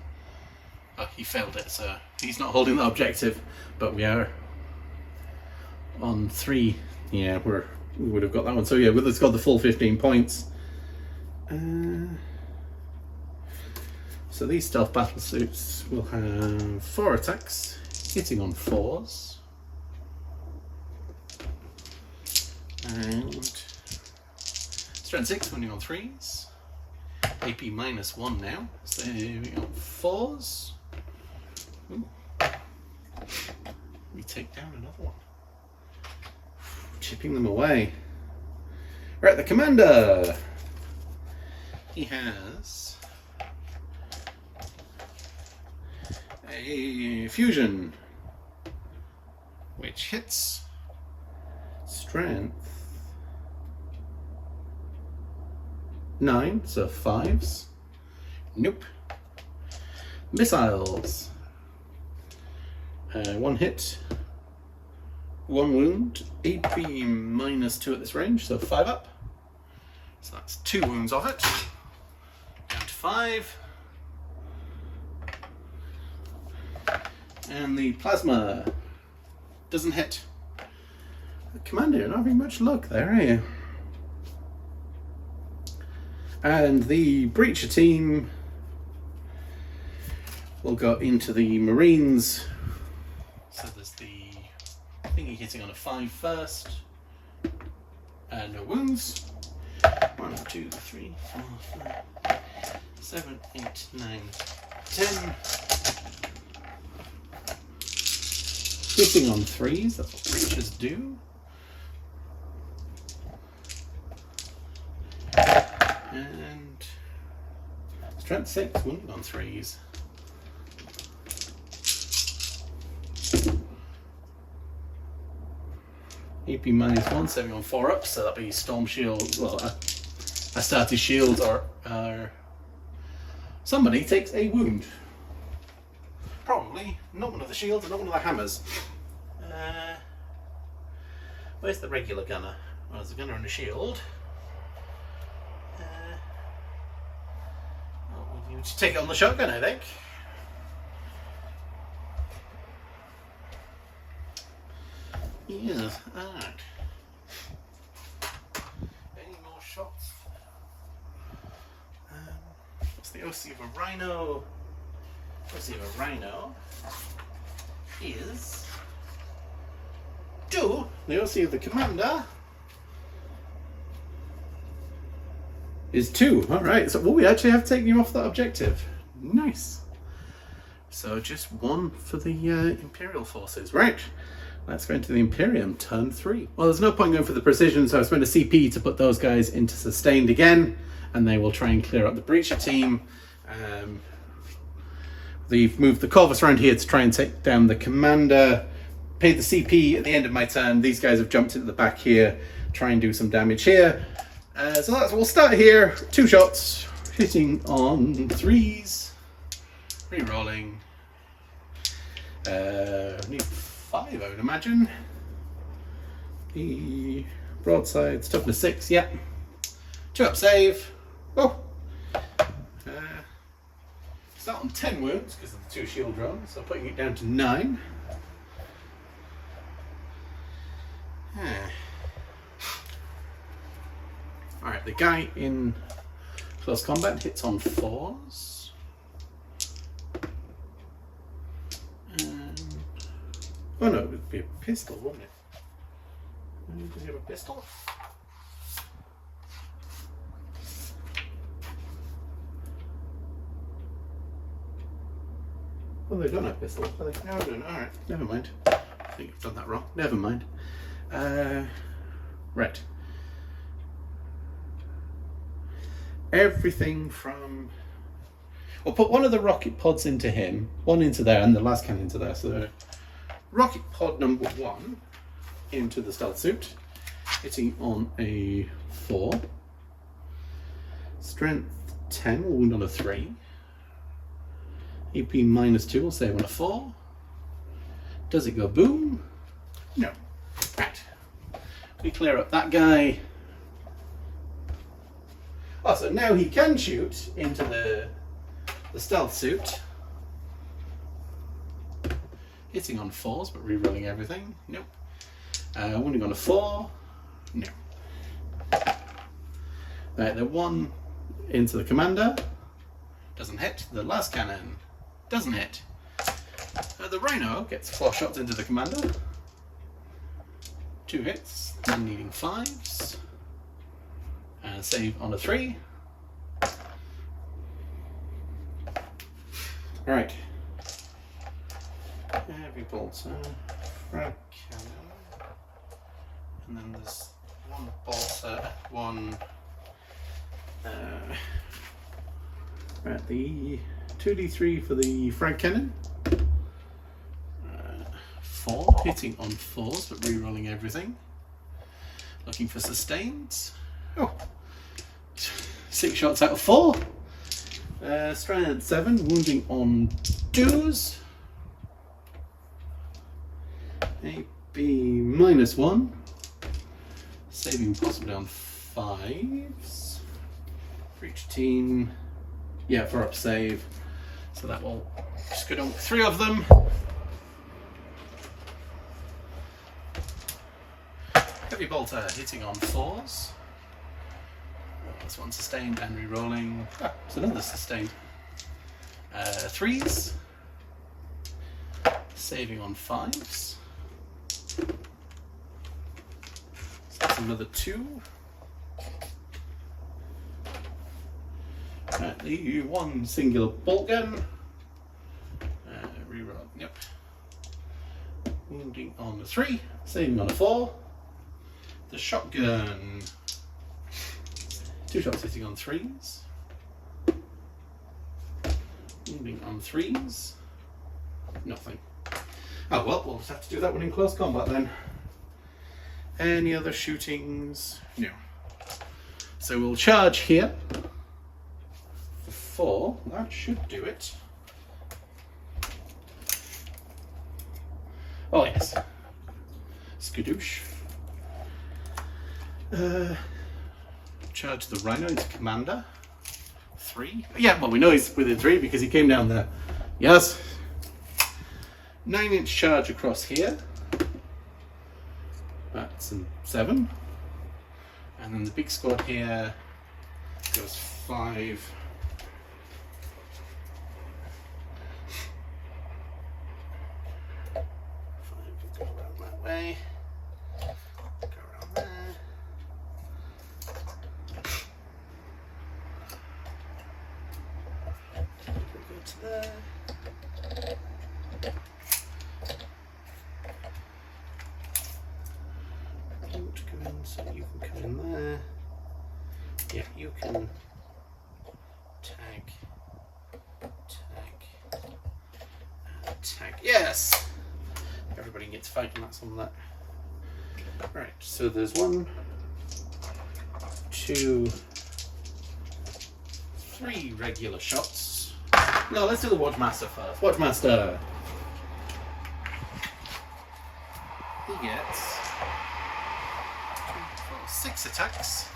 He failed it, so he's not holding the objective. But we are on 3. Yeah, we would have got that one. So yeah, it's got the full 15 points. So these stealth battle suits will have 4 attacks, hitting on 4s. And strength 6, wounding on 3s. AP minus 1 now, so we got 4s. Ooh. We take down another one. Chipping them away. Right, the commander. He has a fusion, which hits. Strength 9, so 5s. Nope. Missiles. 1 hit, 1 wound, AP minus 2 at this range, so 5 up. So that's 2 wounds off it. Down to 5. And the plasma doesn't hit. Commander, you're not having much luck there, are you? And the breacher team will go into the Marines. So there's the thingy hitting on a 5 first. No wounds. 1, 2, 3, 4, 5, 7, 8, 9, 10. Hitting on 3s, that's what breachers do. And strength 6, wounding on 3s. AP -1, saving on 4 ups, so that'll be storm shield. Well, Astartes shield, or somebody takes a wound. Probably not one of the shields and not one of the hammers. Where's the regular gunner? Well, there's a gunner and a shield. You should take it on the shotgun, I think. Yes, alright. Any more shots? What's the OC of a rhino? OC of a rhino is 2. The OC of the commander is 2. Alright, so we actually have taken you off that objective. Nice. So just 1 for the Imperial forces. Right. Let's go into the Imperium, turn 3. Well, there's no point going for the precision, so I spent a CP to put those guys into sustained again, and they will try and clear up the breacher team. They've moved the Corvus around here to try and take down the commander. Paid the CP at the end of my turn. These guys have jumped into the back here, try and do some damage here. We'll start here. 2 shots, hitting on 3s, re-rolling. Need 5, I would imagine. The broadside's toughness 6, yeah. 2 up save. Oh! Start on 10 wounds because of the 2 shield drones, so putting it down to 9. Alright, the guy in close combat hits on 4s. Oh no, it would be a pistol, wouldn't it? Does he have a pistol? Well, they don't have pistols. No, they don't. Alright, never mind. I think I've done that wrong. Never mind. Right. Everything from... We'll put one of the rocket pods into him, one into there, and the last cannon into there. So rocket pod number 1 into the stealth suit, hitting on a 4. Strength 10 will wound on a 3. AP -2 will save on a 4. Does it go boom? No. Right. We clear up that guy. Oh, so now he can shoot into the stealth suit. Hitting on 4s, but re-rolling everything. Nope. Wounding on a 4. No. Right, the 1 into the commander. Doesn't hit. The last cannon doesn't hit. The rhino gets 4 shots into the commander. 2 hits, and needing 5s. And save on a 3. Right. Heavy bolter, frag cannon, and then there's 1 bolter, 1. Right, the 2d3 for the frag cannon. 4, hitting on 4s, but re-rolling everything. Looking for sustains. Oh, 6 shots out of 4. Strand 7, wounding on 2s. AP -1. Saving possibly on 5s. For each team. Yeah, for up save. So that will just go down with 3 of them. Heavy bolter hitting on 4s. This one sustained and re-rolling. Ah, it's another sustained. 3s. Saving on 5s. So that's another 2. The one singular bolt gun. Reroll. Yep. Wounding on the 3. Saving on a 4. The shotgun. 2 shots hitting on 3s. Wounding on 3s. Nothing. Oh well, we'll just have to do that one in close combat then. Any other shootings? No. So we'll charge here. For 4. That should do it. Oh yes. Skadoosh. Charge the Rhino into Commander. 3. Yeah, well we know he's within 3 because he came down there. Yes. 9-inch charge across here. That's a 7. And then the big squad here goes 5. Go around that way. Go around there. Go to there. So you can come in there. Yeah, you can tag, tag. Yes! Everybody gets fighting, that's on that. Right, so there's 1, 2, 3 regular shots. No, let's do the Watchmaster first. Watchmaster! He gets 6 attacks,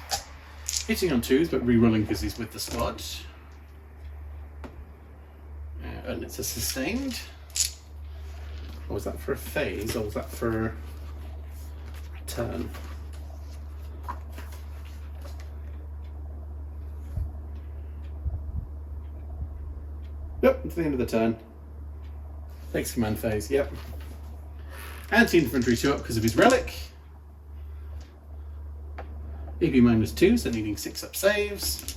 hitting on 2s but re-rolling because he's with the squad, and it's a sustained. Or was that for a phase or was that for a turn? Yep, it's the end of the turn. Takes command phase, yep. Anti-infantry 2 up because of his relic. AP -2, so needing 6 up saves.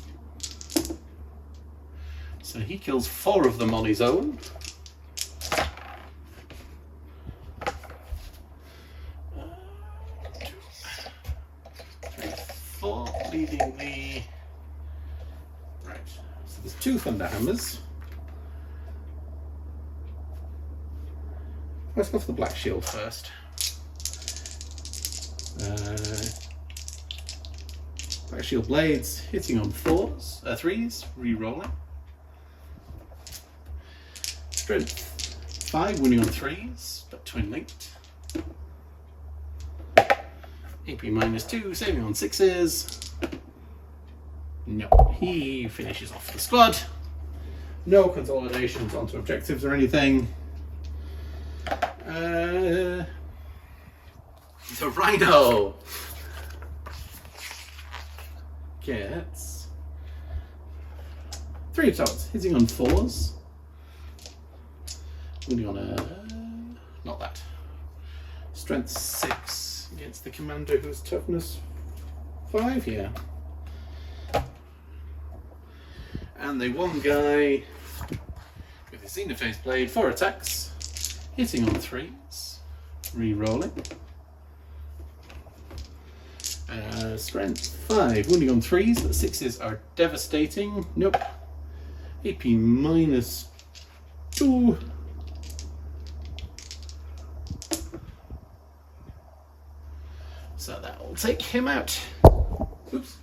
So he kills 4 of them on his own. 2, 3, 4, leading the... Right, so there's 2 Thunderhammers. Let's go for the Black Shield first. Black Shield Blades hitting on 4s, 3s, re-rolling. Strength 5, winning on 3s, but twin linked. AP -2, saving on 6s. No, he finishes off the squad. No consolidations onto objectives or anything. The Rhino gets 3 shots, hitting on 4s. Winning on a... not that. Strength 6 against the commander who's toughness 5, yeah. And the one guy with his Xenophase Blade, 4 attacks, hitting on 3s, re-rolling. Strength 5, wounding on 3s, but 6s are devastating. Nope. AP -2. So that will take him out. Oops.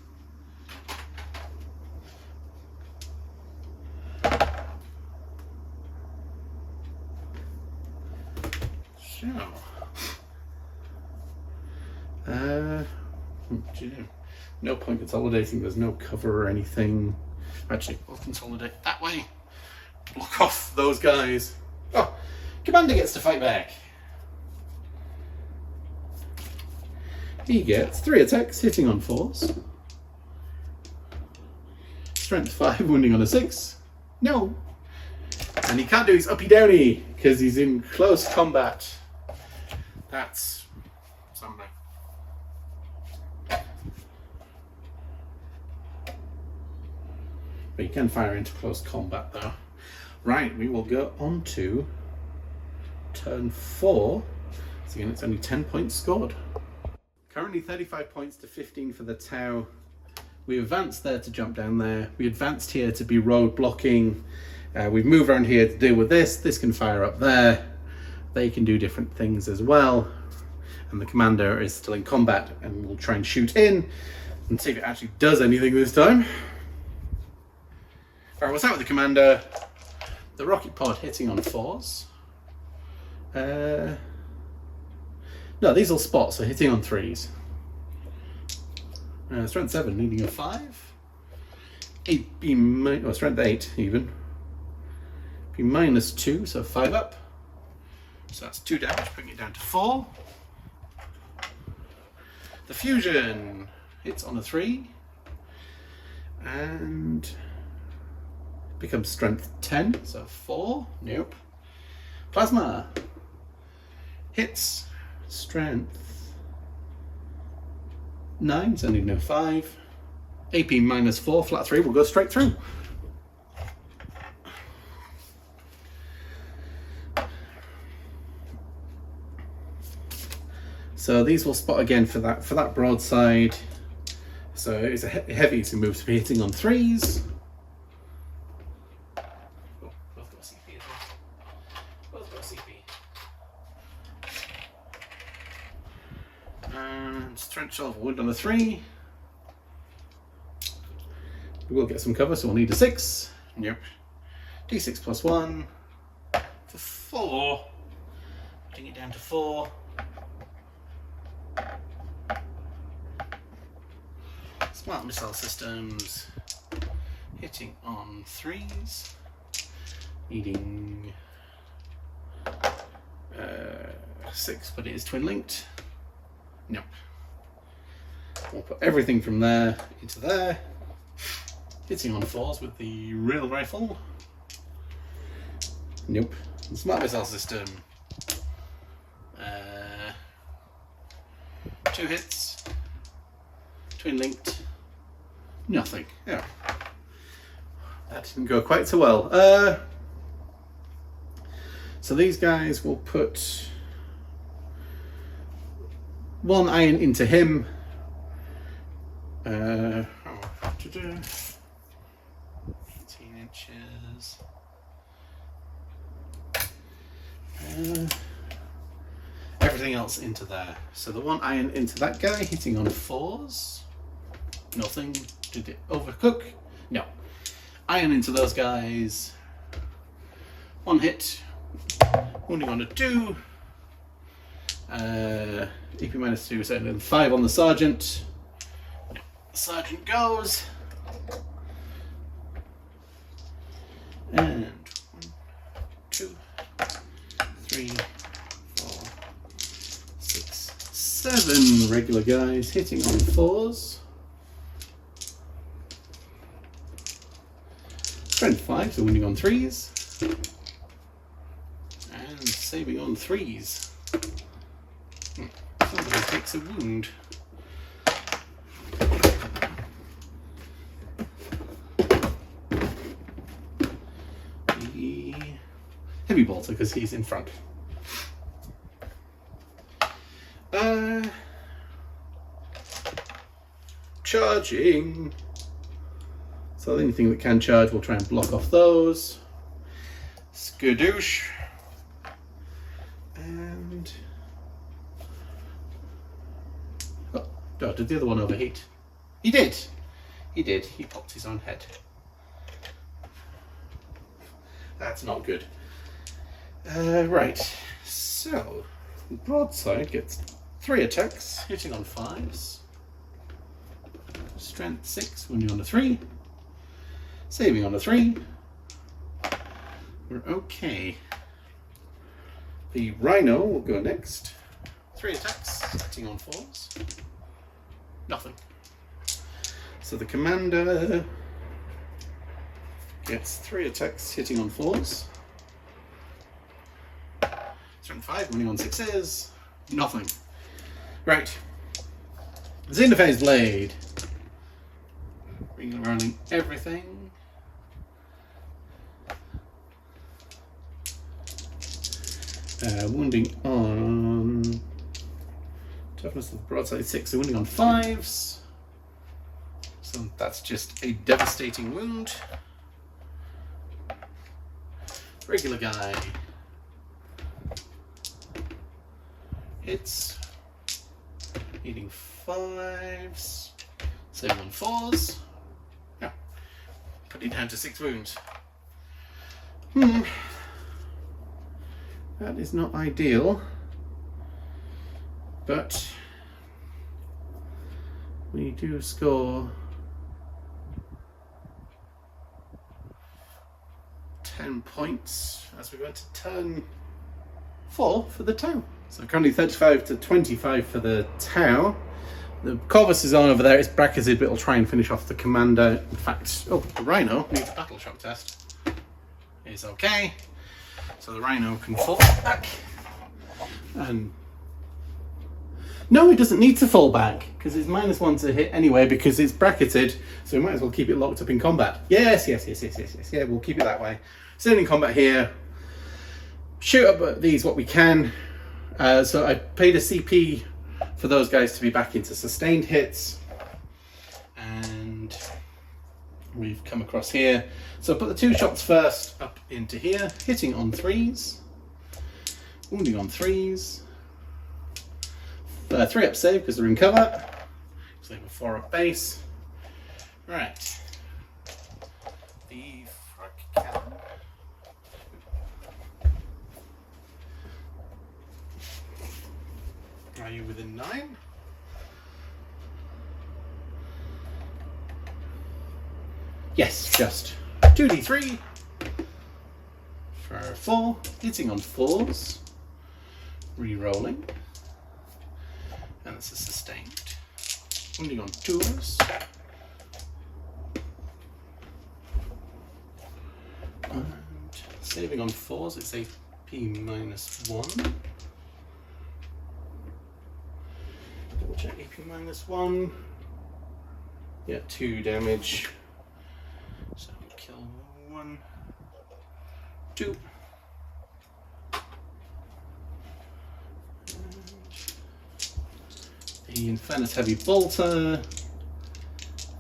So, what do you do? No point consolidating, there's no cover or anything. Actually, we'll consolidate that way. Block off those guys. Oh, Commander gets to fight back. He gets 3 attacks, hitting on 4s. Strength 5, wounding on a 6. No. And he can't do his uppy downy because he's in close combat. That's something. But you can fire into close combat though. Right, we will go on to turn 4. So again, it's only 10 points scored. Currently 35 points to 15 for the Tau. We advanced there to jump down there. We advanced here to be road blocking. We've moved around here to deal with this. This can fire up there. They can do different things as well. And the commander is still in combat and will try and shoot in and see if it actually does anything this time. Alright, we'll start with the commander. The rocket pod hitting on 4s. No, these will spot, so hitting on 3s. Strength 7, needing a 5. 8 be strength 8 even. Be -2, so 5 up. So that's 2 damage, bringing it down to 4. The fusion hits on a 3. And becomes strength 10, so 4. Nope. Plasma hits strength 9, so I need no 5. AP -4, flat 3 will go straight through. So these will spot again for that broadside. So it's a heavy, so moves to be hitting on 3s. Oh, both got CP as well. Both got CP. And strength 12 wound on a 3. We will get some cover, so we'll need a 6. Yep. D6 +1 for 4. Putting it down to 4. Smart missile systems hitting on 3s, needing 6, but it is twin linked. Nope. We'll put everything from there into there, hitting on 4s with the rail rifle. Nope. The smart missile system. 2 hits, twin linked. Nothing. Yeah. That didn't go quite so well. So these guys will put 1 iron into him. 18 inches. Everything else into there. So the 1 iron into that guy, hitting on 4s. Nothing. Did it overcook? No. Iron into those guys. 1 hit. Wounding on a 2. EP -2, so then 5 on the sergeant. No. The sergeant goes. And 1, 2, 3, 4, 6, 7 regular guys hitting on 4s. Strength 5, so wounding on 3s. And saving on 3s. Somebody takes a wound. The heavy bolter, because he's in front. Charging. So anything that can charge, we'll try and block off those. Skadoosh. And... oh, did the other one overheat? He did. He did. He popped his own head. That's not good. Right. So, broadside gets 3 attacks, hitting on 5s. Strength 6, wounding on a 3. Saving on a 3. We're okay. The Rhino will go next. 3 attacks, hitting on 4s. Nothing. So the commander gets 3 attacks hitting on 4s. Strength 5, winning on 6s. Nothing. Right. Xenophase Blade. Rolling everything. Wounding on toughness of the broadside 6, so wounding on 5s. So that's just a devastating wound. Regular guy. Hits. Eating 5s. Saving on 4s. Yeah. Putting down to 6 wounds. That is not ideal. But we do score 10 points as we go into turn 4 for the Tau. So currently 35 to 25 for the Tau. The Corvus is on over there, it's bracketed, but it'll try and finish off the commander. In fact, the Rhino needs a battle shock test. It's okay. So the Rhino can fall back. And no, it doesn't need to fall back, because it's -1 to hit anyway, because it's bracketed, so we might as well keep it locked up in combat. Yes. Yeah, we'll keep it that way. Still in combat here. Shoot up at these what we can. So I paid a CP for those guys to be back into sustained hits. And we've come across here. So put the 2 shots first up into here, hitting on 3s, wounding on 3s. 3 up save because they're in cover. So they have a 4 up base. Right. The frag cannon. Are you within 9? Yes, just 2d3 for 4, hitting on 4s, re-rolling, and this is sustained. Wounding on 2s, and saving on 4s, it's AP -1. Double check AP -1. Yeah, 2 damage. So we kill 1, 2. The Infernus Heavy Bolter.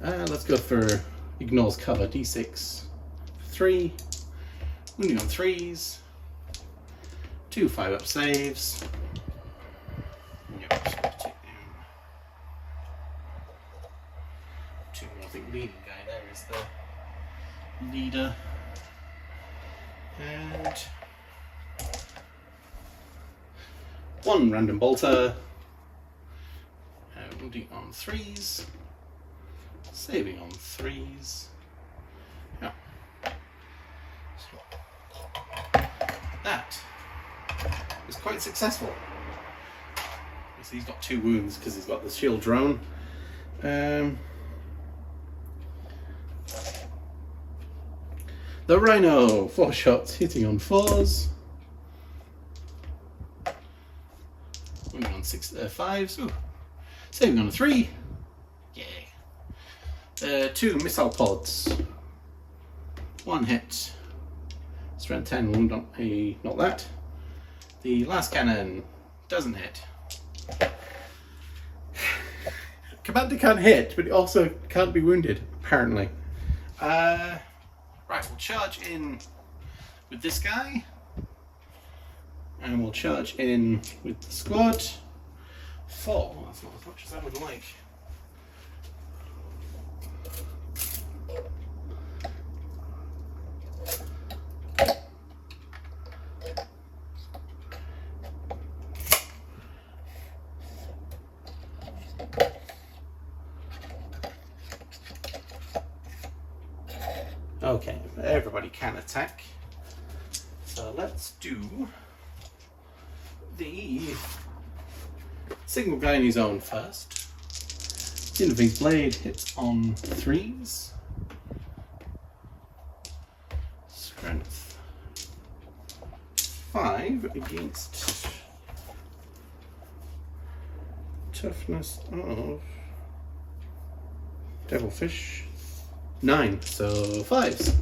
Let's go for ignores cover. D6, 3. Wounding on 3s. 2 5-up saves. Yep, so take down 2 more. I think leading guy there is the leader. And 1 random bolter. Wounding on 3s. Saving on 3s. Yeah. So that was quite successful. So he's got 2 wounds because he's got the shield drone. The Rhino, 4 shots, hitting on 4s. Wounding on 5s. Ooh. Saving on a 3. Yay. 2 missile pods. 1 hit. Strength 10, wound on a, not that. The last cannon doesn't hit. Commander can hit, but it also can't be wounded, apparently. Right, we'll charge in with this guy. And we'll charge in with the squad. 4, that's not as much as I would like. Okay, everybody can attack. So let's do the single guy in his own first. Interface blade hits on 3s. Strength 5 against toughness of Devilfish 9, so 5s.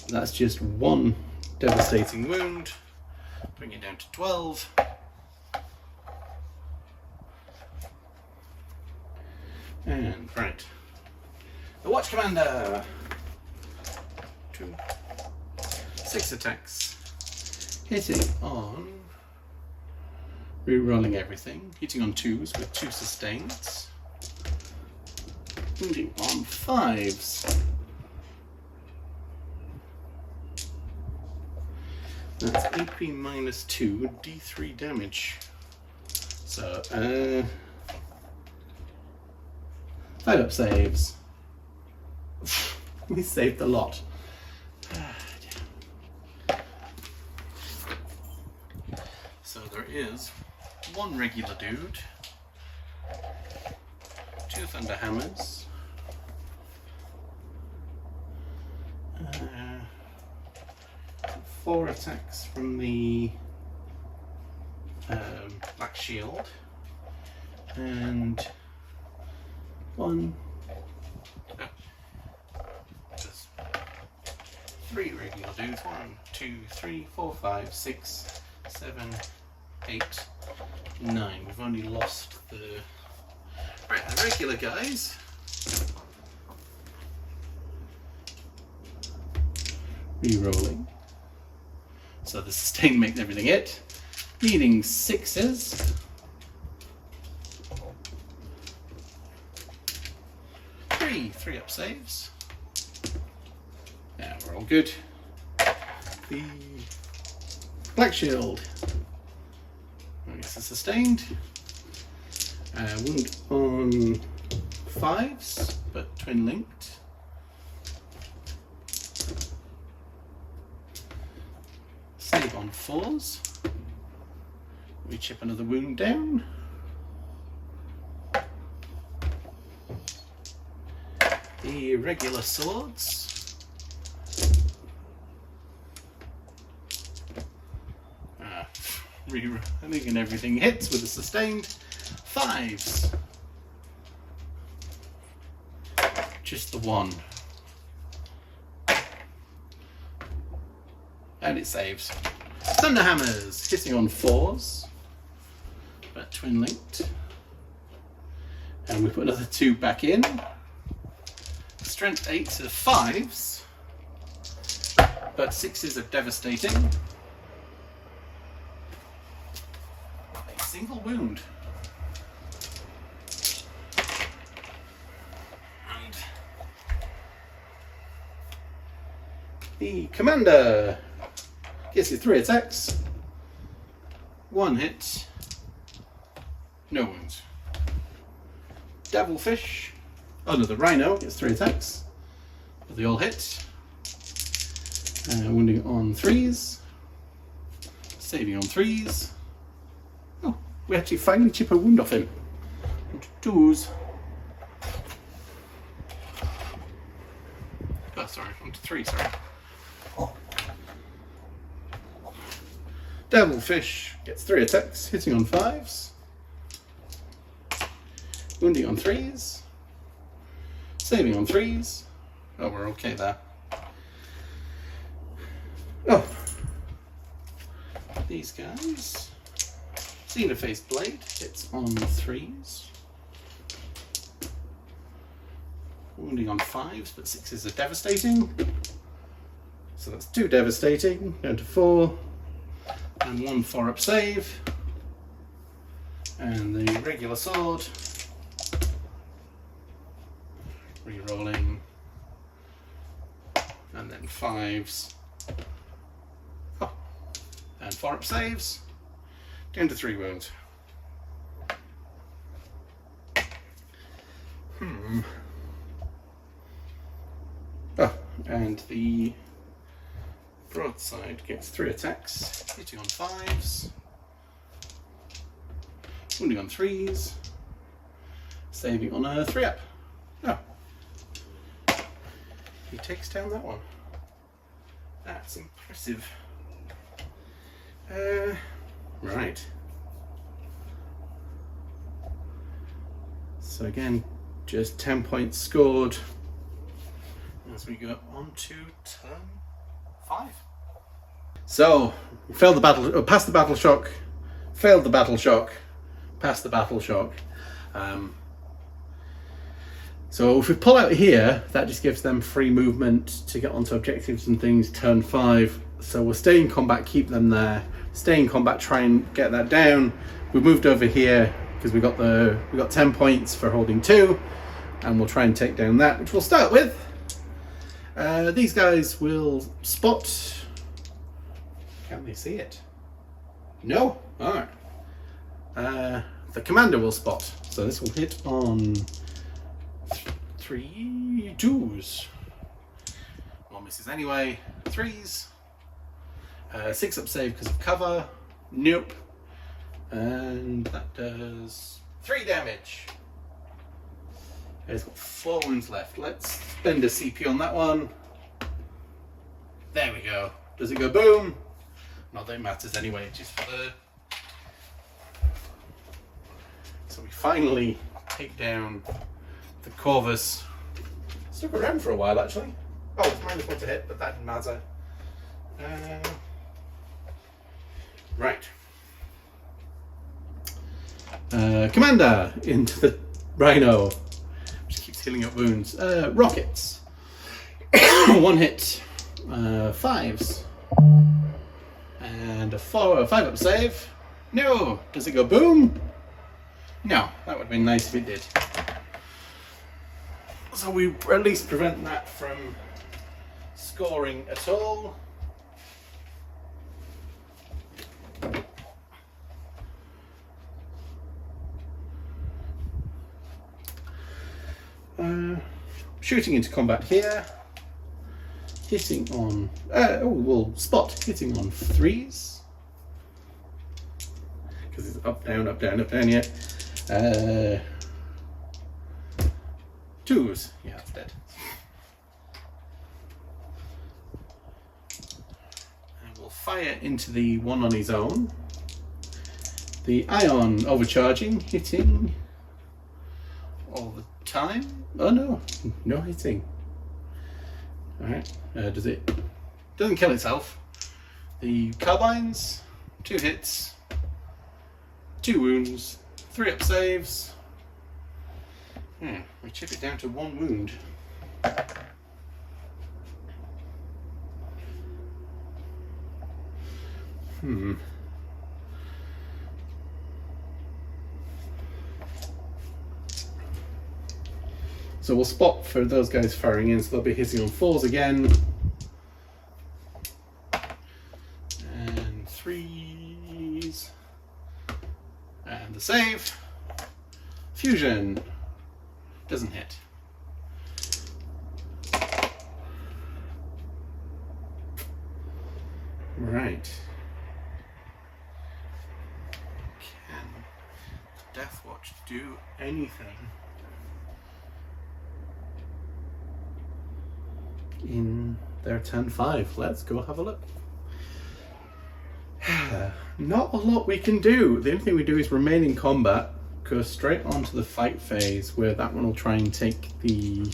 That's just one devastating wound. Bring it down to 12. And right, the Watch Commander. 2, 6 attacks, hitting on, re-rolling everything, hitting on 2s with 2 sustains, wounding on 5s. That's AP minus 2, D3 damage. So, 5 up saves. We saved a lot. So there is one regular dude, 2 Thunderhammers, 4 attacks from the Black Shield, and 1, just 3 regular dudes, 1, 2, 3, 4, 5, 6, 7, 8, 9. We've only lost the... Right, the regular guys. Re-rolling. So the sustain makes everything hit. Needing 6s. 3 up saves. Yeah, we're all good. The Black Shield. I guess it's sustained. Wound on 5s, but twin linked. Save on 4s. We chip another wound down. The regular swords. Rerunning and everything hits with a sustained 5s. Just the one. And it saves. Thunderhammers hitting on 4s, but twin linked. And we put another 2 back in. Strength 8 to 5s, but 6s are devastating. A single wound. And the commander gets you 3 attacks, 1 hit, no wounds. Devilfish. Oh no, the Rhino gets 3 attacks, but they all hit. Wounding on 3s, saving on 3s. Oh, we actually finally chip a wound off him. Onto 2s. Oh, sorry, onto 3, sorry. Devilfish gets 3 attacks, hitting on 5s. Wounding on 3s. Saving on 3s. Oh, we're okay there. Oh. These guys. Xenophase Blade hits on 3s. Wounding on 5s, but 6s are devastating. So that's 2 devastating, down to 4. And 1 4-up save. And the regular sword. Re-rolling, and then 5s, oh, and 4-up saves, down to 3 wounds. Oh, and the broadside gets 3 attacks, hitting on 5s, Wounding on 3s. Saving on a 3-up. Oh. He takes down that one. That's impressive. Right. So again, just 10 points scored as we go on to turn 5. So, failed the battle, passed the battle shock, failed the battle shock, passed the battle shock. So if we pull out here, that just gives them free movement to get onto objectives and things turn 5. So we'll stay in combat, keep them there. Stay in combat, try and get that down. We moved over here because we got 10 points for holding 2, and we'll try and take down that, which we'll start with. These guys will spot. Can they see it? No. All right. The commander will spot, so this will hit on 3 2s. One misses anyway. 3s. 6-up save because of cover. Nope. And that does 3 damage. It's got 4 wounds left. Let's spend a CP on that one. There we go. Does it go boom? Not that it matters anyway, just for the... So we finally take down the Corvus. Stuck around for a while actually. Oh, it's -1 to hit, but that didn't matter. Right. Commander into the Rhino, which keeps healing up wounds. Rockets. 1 hit. 5s. And a 5-up save. No! Does it go boom? No, that would have been nice if it did. So we at least prevent that from scoring at all. Shooting into combat here. Hitting on... we'll spot hitting on 3s. Because it's up, down, up, down, up, down, yeah. 2s. Yeah, it's dead. And we'll fire into the one on his own. The ion overcharging, hitting all the time. Oh no, no hitting. Alright, does it? Doesn't kill itself. The carbines, 2 hits, 2 wounds, 3-up saves. We chip it down to 1 wound. So we'll spot for those guys firing in, so they'll be hitting on 4s again. And 3s. And the save. Fusion. Doesn't hit. Right. Can Deathwatch do anything in their turn 5? Let's go have a look. Not a lot we can do. The only thing we do is remain in combat, go straight onto the fight phase where that one will try and take the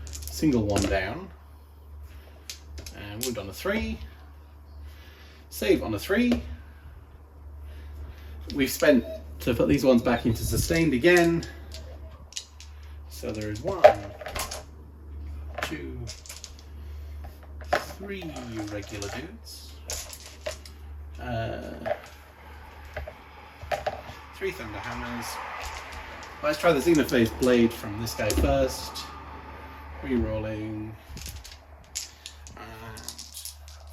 single one down. And wound on a 3. Save on a 3. We've spent to put these ones back into sustained again. So there is 1, 2, 3 regular dudes. 3 thunder hammers. Let's try the Xenophase blade from this guy first. Rerolling. And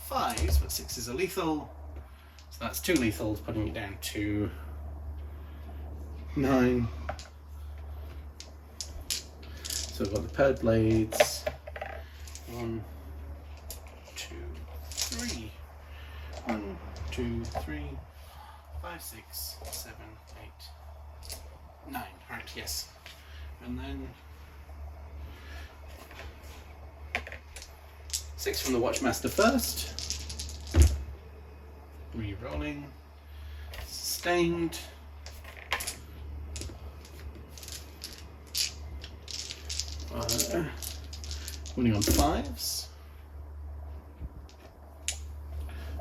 5s, but 6s are lethal. So that's 2 lethals, putting it down to 9. So we've got the paired blades. 1, 2, 3. 1, 2, 3, 5, 6, 7, 8, 9, right, yes. And then 6 from the Watchmaster first. Re-rolling. Sustained. Winning on 5s.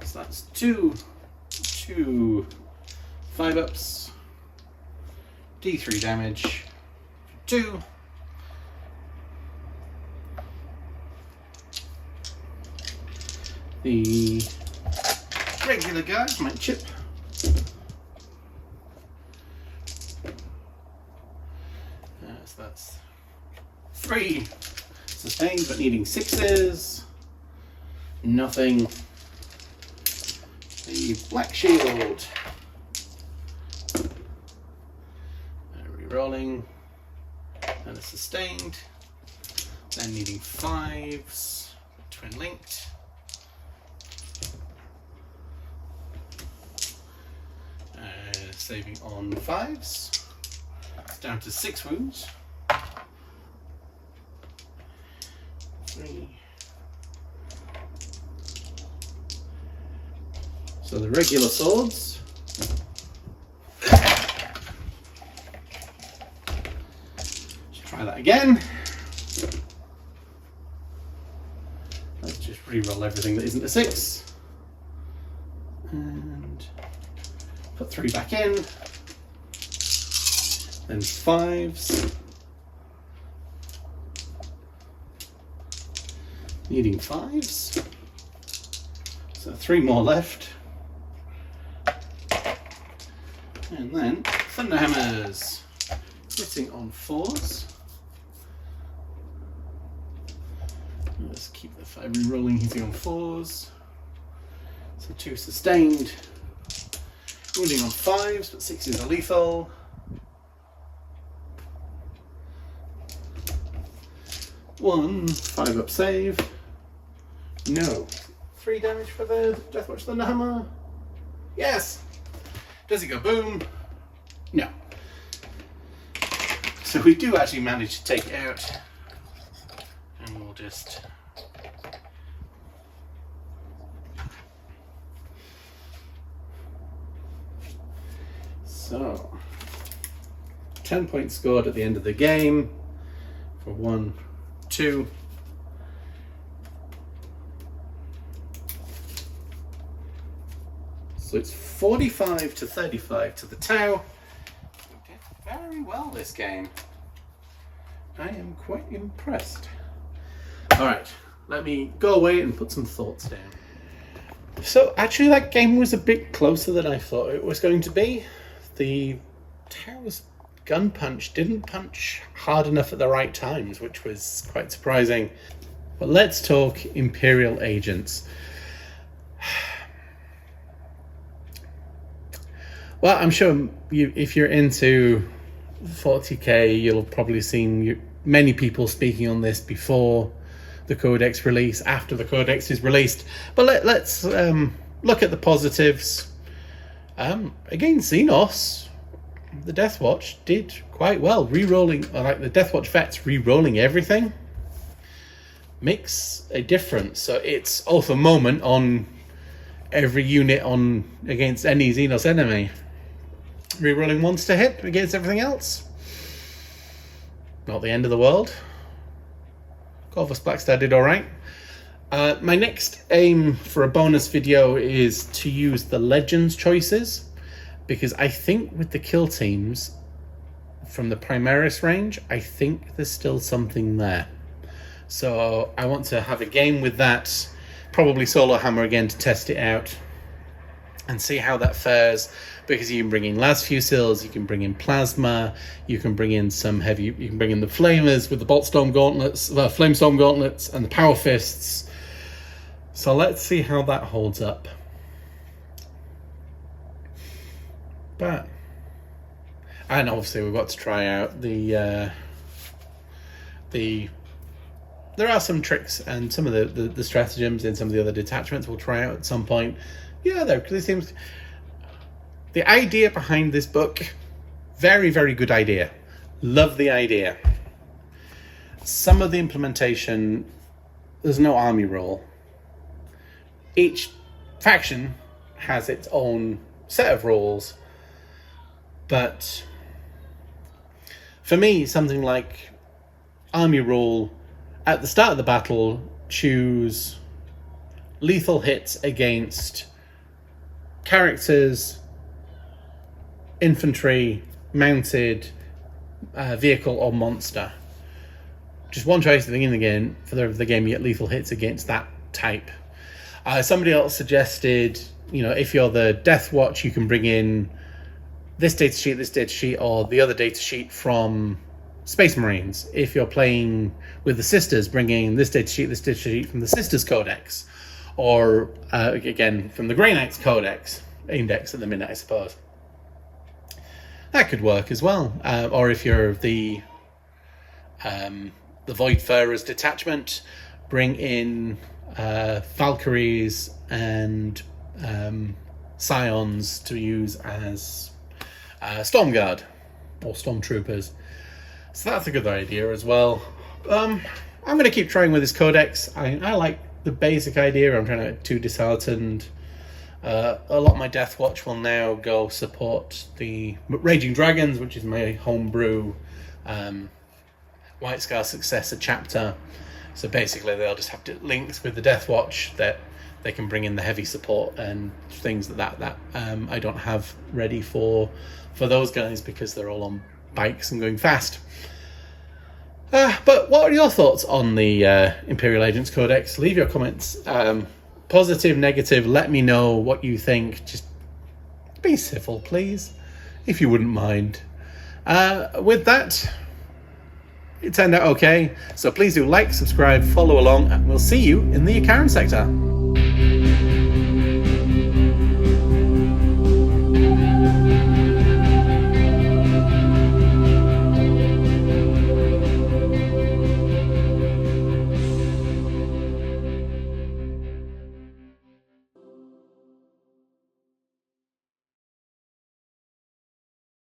So that's 2 5-ups. D3 damage. 2. The regular guy might chip. So that's 3 sustained, but needing 6s. Nothing. The black shield. Re-rolling. And a sustained. Then needing 5s. Twin linked. Saving on 5s. It's down to 6 wounds. 3. So the regular swords. Let's try that again. Let's just re-roll everything that isn't a 6. And put 3 back in. Then 5s. Needing 5s. So 3 more left. And then Thunderhammers. Hitting on 4s. Let's keep the 5 re-rolling, hitting on 4s. So 2 sustained. Wounding on 5s, but 6s are lethal. One 5-up save. No. 3 damage for the Deathwatch Thunderhammer. Yes! Does it go boom? No. So we do actually manage to take it out. And we'll just... So, 10 points scored at the end of the game for 1, 2. So it's 45 to 35 to the Tau. We did very well this game. I am quite impressed. Alright, let me go away and put some thoughts down. So actually that game was a bit closer than I thought it was going to be. The Tau's gun punch didn't punch hard enough at the right times, which was quite surprising. But let's talk Imperial Agents. Well, I'm sure if you're into 40k, you'll have probably seen many people speaking on this before the codex release, after the codex is released. But let's look at the positives. Against Xenos, the Deathwatch did quite well, re-rolling, like the Deathwatch vets re-rolling everything makes a difference. So it's alpha moment on every unit on against any Xenos enemy. Re-rolling once to hit against everything else. Not the end of the world. Corvus Blackstar did alright. My next aim for a bonus video is to use the Legends choices, because I think with the kill teams from the Primaris range, I think there's still something there. So I want to have a game with that, probably Solohammer again to test it out and see how that fares, because you can bring in las fusils, you can bring in plasma, you can bring in some heavy, you can bring in the flamers with the boltstorm gauntlets, flamestorm gauntlets and the power fists. So let's see how that holds up. But, and obviously we've got to try out there are some tricks and some of the stratagems in some of the other detachments we'll try out at some point. Yeah, though, because it seems the idea behind this book Very, very good idea. Love the idea. Some of the implementation, there's no army rule. Each faction has its own set of rules, but for me, something like army rule, at the start of the battle, choose lethal hits against characters, infantry, mounted, vehicle or monster. Just one choice at the beginning again for the game, you get lethal hits against that type. Somebody else suggested, if you're the Deathwatch, you can bring in this data sheet, or the other data sheet from Space Marines. If you're playing with the Sisters, bring in this data sheet from the Sisters Codex, or again from the Grey Knights Codex, Index at the minute, I suppose. That could work as well. Or if you're the Voidfarers detachment, bring in Valkyries and Scions to use as Stormguard or Stormtroopers. So that's a good idea as well. I'm going to keep trying with this codex. I like the basic idea. I'm trying to get too disheartened. A lot of my Deathwatch will now go support the Raging Dragons, which is my homebrew White Scar successor chapter. So basically they'll just have to links with the Deathwatch that they can bring in the heavy support and things that I don't have ready for those guys because they're all on bikes and going fast. But what are your thoughts on the Imperial Agents Codex? Leave your comments. Positive, negative, let me know what you think. Just be civil, please, if you wouldn't mind. With that, it turned out okay. So please do like, subscribe, follow along, and we'll see you in the Icaran sector.